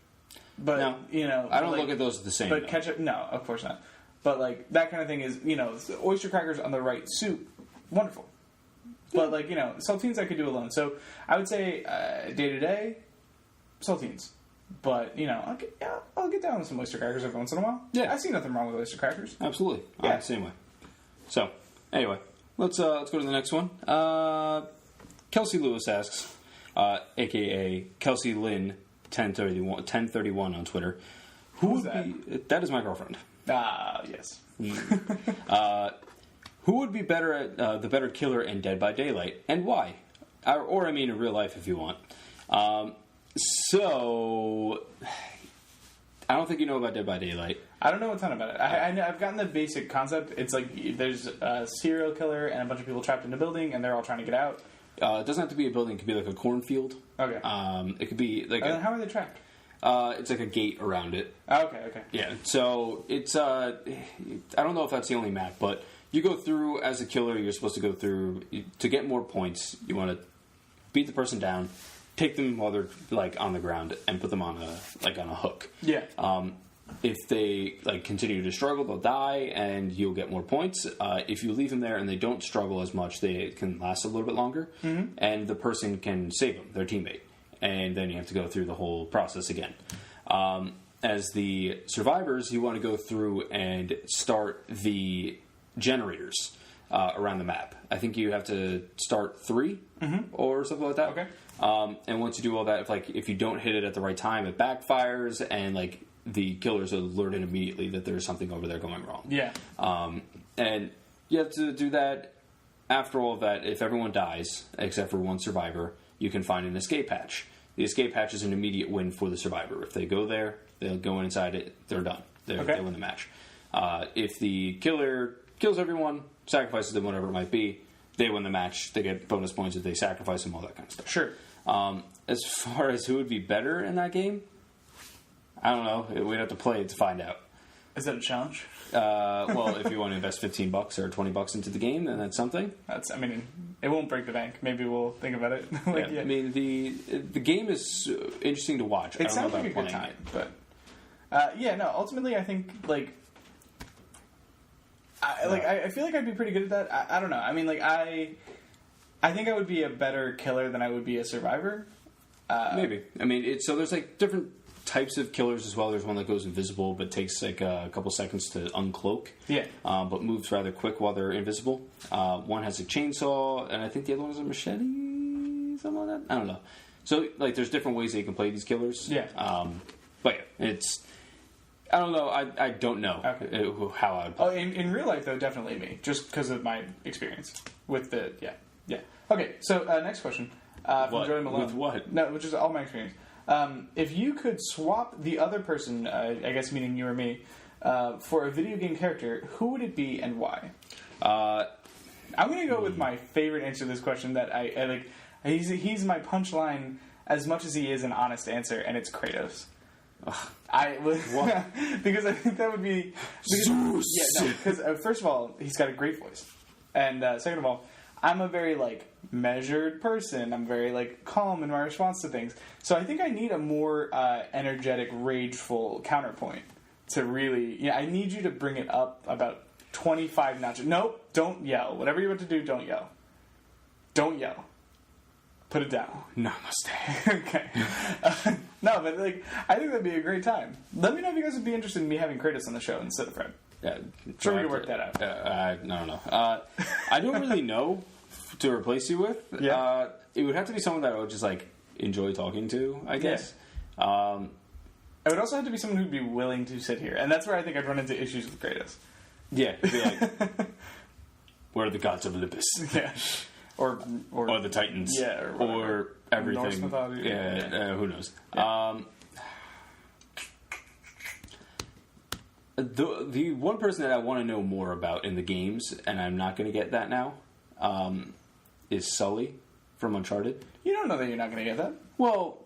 but no, you know, I don't look at those the same. But ketchup, no, of course not. But, like, that kind of thing is, you know, oyster crackers on the right soup, wonderful. But, like, you know, saltines I could do alone. So I would say day to day, saltines. But, you know, I'll get down with some oyster crackers every once in a while. Yeah, I see nothing wrong with oyster crackers. Absolutely. Yeah, same way. So, anyway, let's go to the next one. Kelsey Lewis asks, a.k.a. Kelsey Lynn 1031 on Twitter. Who's that? That is my girlfriend. Ah, yes. Who would be better at the better killer in Dead by Daylight, and why? Or I mean, in real life, if you want. So, I don't think you know about Dead by Daylight. I don't know a ton about it. I've gotten the basic concept. It's like there's a serial killer and a bunch of people trapped in a building, and they're all trying to get out. It doesn't have to be a building. It could be like a cornfield. Okay. It could be like. How are they trapped? It's like a gate around it. Okay. Yeah. So it's. I don't know if that's the only map, but you go through as a killer. You're supposed to go through to get more points. You want to beat the person down. Take them while they're, like, on the ground and put them on a hook. Yeah. If they, like, continue to struggle, they'll die and you'll get more points. If you leave them there and they don't struggle as much, they can last a little bit longer. Mm-hmm. And the person can save them, their teammate. And then you have to go through the whole process again. as the survivors, you want to go through and start the generators around the map. I think you have to start 3 or something like that. Okay. And once you do all that, if you don't hit it at the right time, it backfires, and the killers are alerted immediately that there's something over there going wrong. Yeah. And you have to do that. After all of that, if everyone dies except for one survivor, you can find an escape hatch. The escape hatch is an immediate win for the survivor. If they go there, they'll go inside it, they're done. They win the match. If the killer kills everyone, sacrifices them, whatever it might be, they win the match. They get bonus points if they sacrifice them, all that kind of stuff. Sure. As far as who would be better in that game, I don't know. We'd have to play it to find out. Is that a challenge? Well, if you want to invest $15 or $20 into the game, then that's something. It won't break the bank. Maybe we'll think about it. I mean, the game is interesting to watch. It sounds like a good time, but ultimately, I think I feel like I'd be pretty good at that. I don't know. I mean, I think I would be a better killer than I would be a survivor. Maybe. I mean, so there's different types of killers as well. There's one that goes invisible but takes a couple seconds to uncloak. Yeah. But moves rather quick while they're invisible. One has a chainsaw, and I think the other one has a machete, something like that. I don't know. So there's different ways that you can play these killers. Yeah. But yeah, it's. I don't know. I don't know how I would play. Oh, in real life though, definitely me, just because of my experience with the yeah. Okay, so next question from Joey Malone. With what? No, which is all my experience. If you could swap the other person, I guess meaning you or me, for a video game character, who would it be and why? I'm going to go with my favorite answer to this question that I like. He's my punchline as much as he is an honest answer, and it's Kratos. Because I think that would be because first of all, he's got a great voice, and second of all, I'm a very measured person. I'm very calm in my response to things. So I think I need a more energetic, rageful counterpoint to really. I need you to bring it up about 25 notches. Nope, don't yell. Whatever you're about to do, don't yell. Don't yell. Put it down. Namaste. Okay. No, but I think that'd be a great time. Let me know if you guys would be interested in me having Kratos on the show instead of Fred. Yeah, sure, we can work that out. I don't know. I don't really know to replace you with. Yeah. It would have to be someone that I would just enjoy talking to, I guess. Yeah. It would also have to be someone who'd be willing to sit here, and that's where I think I'd run into issues with Kratos. Yeah, it'd be where are the gods of Olympus? Yeah. Or the Titans. Yeah, or everything. Norse mythology. Yeah. Who knows? Yeah. The one person that I want to know more about in the games, and I'm not going to get that now, is Sully from Uncharted. You don't know that you're not going to get that. Well,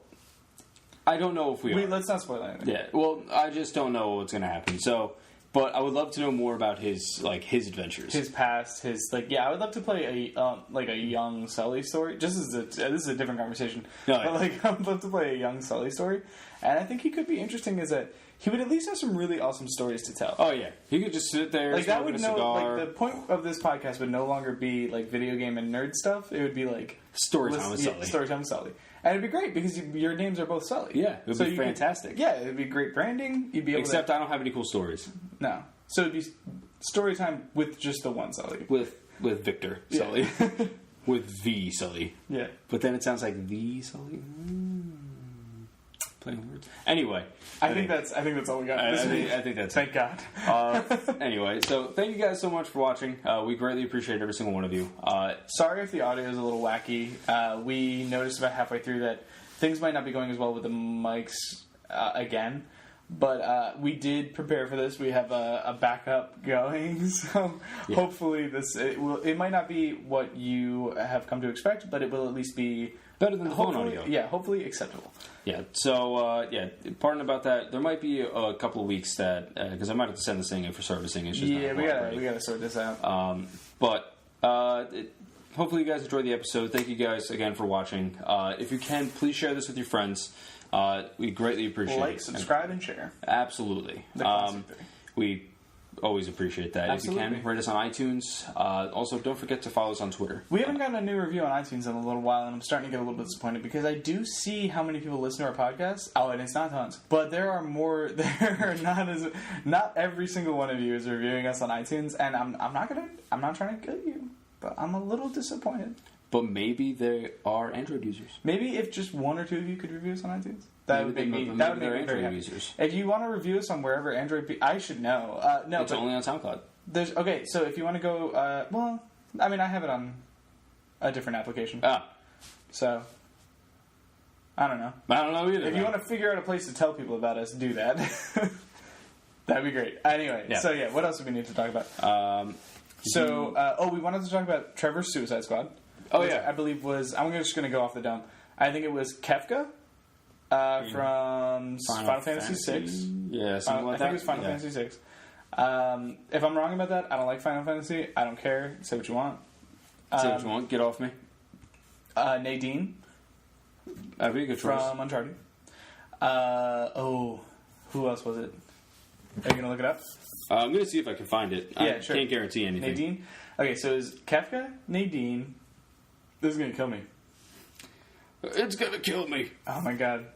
I don't know if we are. Let's not spoil anything. Yeah, well, I just don't know what's going to happen. So, but I would love to know more about his adventures, his past, I would love to play a young Sully story. This is a different conversation. No, but I would love to play a young Sully story, and I think he could be interesting as he would at least have some really awesome stories to tell. Oh yeah, he could just sit there, that would the point of this podcast would no longer be video game and nerd stuff. It would be storytime with Sully. Storytime with Sully. And it'd be great because your names are both Sully. Yeah, it would be fantastic. It'd be great branding. You'd be able Except I don't have any cool stories. No. So it'd be story time with just the one Sully. With Victor Sully. With the Sully. Yeah. But then it sounds like the Sully. Playing words. Anyway. I think that's all we got. I think that's Thank God. Anyway, so thank you guys so much for watching. We greatly appreciate every single one of you. Sorry if the audio is a little wacky. We noticed about halfway through that things might not be going as well with the mics again. But we did prepare for this. We have a backup going, so hopefully it might not be what you have come to expect, but it will at least be better than the phone audio. Yeah, hopefully acceptable. Yeah. So pardon about that. There might be a couple of weeks that because I might have to send this thing in for servicing. It's just we gotta sort this out. But hopefully you guys enjoyed the episode. Thank you guys again for watching. If you can, please share this with your friends. We greatly appreciate it. Subscribe, and share. Absolutely. The classic thing. We always appreciate that. Absolutely. If you can, rate us on iTunes. Also, don't forget to follow us on Twitter. We haven't gotten a new review on iTunes in a little while, and I'm starting to get a little bit disappointed because I do see how many people listen to our podcast. Oh, and it's not tons, but there are more. There are not every single one of you is reviewing us on iTunes, and I'm not trying to get you, but I'm a little disappointed. But maybe there are Android users. Maybe if just one or two of you could review us on iTunes. That would make me very happy. Users. If you want to review us on wherever Android, I should know. No, it's only on SoundCloud. Okay, so if you want to go, well, I mean, I have it on a different application. So I don't know. I don't know either. If you want to figure out a place to tell people about us, do that. That'd be great. Anyway, so what else do we need to talk about? We wanted to talk about Trevor's Suicide Squad. I believe I'm just going to go off the dome. I think it was Kefka. From Final Fantasy VI. Yeah, something like that. I think it was Final Fantasy VI. If I'm wrong about that, I don't like Final Fantasy. I don't care. Say what you want. Say what you want. Get off me. Nadine. That'd be a good choice. From Uncharted. Who else was it? Are you going to look it up? I'm going to see if I can find it. Yeah, sure. Can't guarantee anything. Nadine? Okay, so it's Kefka, Nadine. This is going to kill me. It's gonna kill me. Oh my god.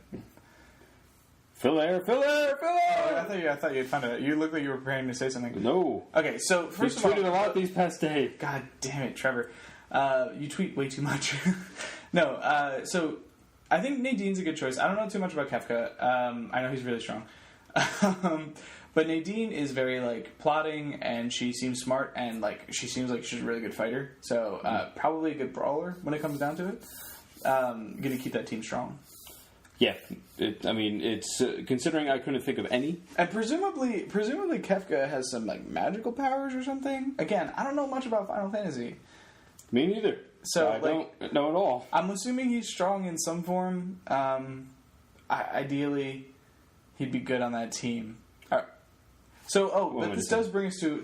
Fill air. Oh, I thought you had found it. You looked like you were preparing to say something. No. Okay, so first of all, tweeted a lot these past days. God damn it, Trevor. You tweet way too much. No, so I think Nadine's a good choice. I don't know too much about Kefka. I know he's really strong. But Nadine is very, plotting, and she seems smart, and, she seems like she's a really good fighter. So, probably a good brawler when it comes down to it. Going to keep that team strong. Yeah, it's considering I couldn't think of any. And presumably Kefka has some magical powers or something. Again, I don't know much about Final Fantasy. Me neither. So I don't know at all. I'm assuming he's strong in some form. Ideally, he'd be good on that team. All right. So, but this does bring us to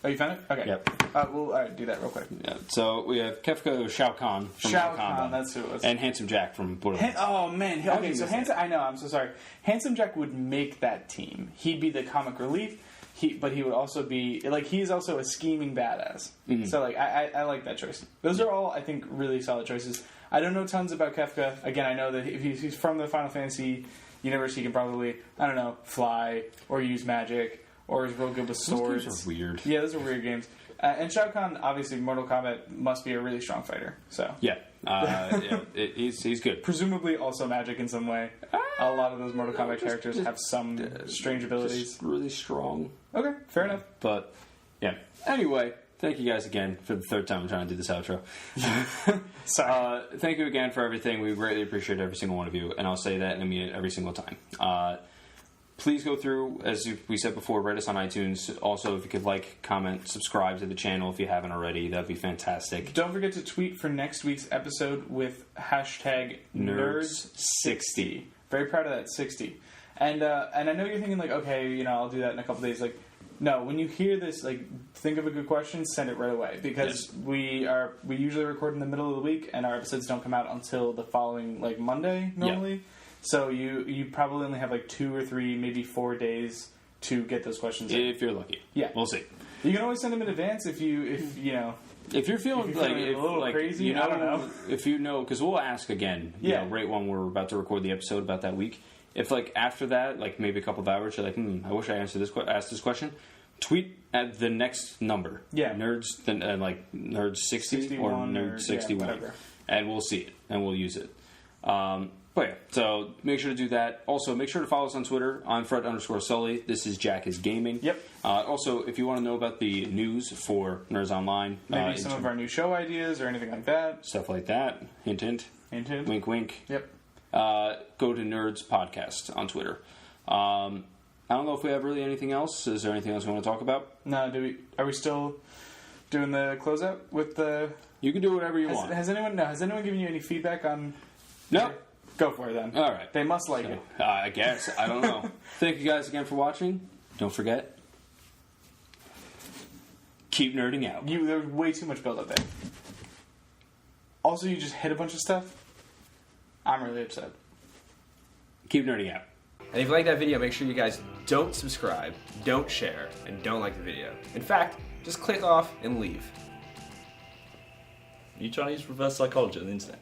Oh, you found it? Okay. Yep. We'll do that real quick. Yeah. So we have Kefka Shao Kahn from Shao Kahn, that's who it was. And Handsome Jack from Borderlands. Oh, man. Okay, so I know, I'm so sorry. Handsome Jack would make that team. He'd be the comic relief, but he would also be, he's also a scheming badass. Mm-hmm. So, I like that choice. Those are all, I think, really solid choices. I don't know tons about Kefka. Again, I know that if he's from the Final Fantasy universe, he can probably, fly or use magic. Or is real good with swords. Those games are weird. Yeah, those are weird games. And Shao Kahn, obviously, Mortal Kombat must be a really strong fighter. So yeah, he's good. Presumably, also magic in some way. A lot of those Mortal Kombat characters have some strange abilities. Just really strong. Okay, fair enough. But yeah. Anyway, thank you guys again for the third time I'm trying to do this outro. Sorry. Thank you again for everything. We greatly appreciate every single one of you, and I'll say that and I mean it every single time. Please go through, as we said before, rate us on iTunes. Also, if you could comment, subscribe to the channel if you haven't already. That'd be fantastic. Don't forget to tweet for next week's episode with hashtag Knerds60. Very proud of that, 60. And I know you're thinking, okay, I'll do that in a couple days. No, when you hear this, think of a good question, send it right away. Because we usually record in the middle of the week, and our episodes don't come out until the following, Monday, normally. Yeah. So you probably only have 2 or 3, maybe 4 days to get those questions in. If you're lucky. Yeah. We'll see. You can always send them in advance if you're feeling a little crazy, I don't know. If you know, because we'll ask again, right when we're about to record the episode about that week. If after that, maybe a couple of hours, you're I wish I asked this question, tweet at the next number. Yeah. Nerds, Nerds 60 or Nerd 61. And we'll see it, and we'll use it. But yeah, so make sure to do that. Also, make sure to follow us on Twitter. I'm Fred_Sully. This is Jack is Gaming. Yep. Also, if you want to know about the news for Nerds Online. Maybe some of our new show ideas or anything like that. Stuff like that. Hint, hint. Hint, hint. Wink, wink. Yep. Go to Nerds Podcast on Twitter. I don't know if we have really anything else. Is there anything else we want to talk about? No, are we still doing the closeout with the... You can do whatever you want. Has anyone given you any feedback on... No. Go for it then. All right. They must like it. I guess. I don't know. Thank you guys again for watching. Don't forget, keep nerding out. There's way too much build up there. Also, you just hit a bunch of stuff. I'm really upset. Keep nerding out. And if you like that video, make sure you guys don't subscribe, don't share, and don't like the video. In fact, just click off and leave. You trying to use reverse psychology on the internet?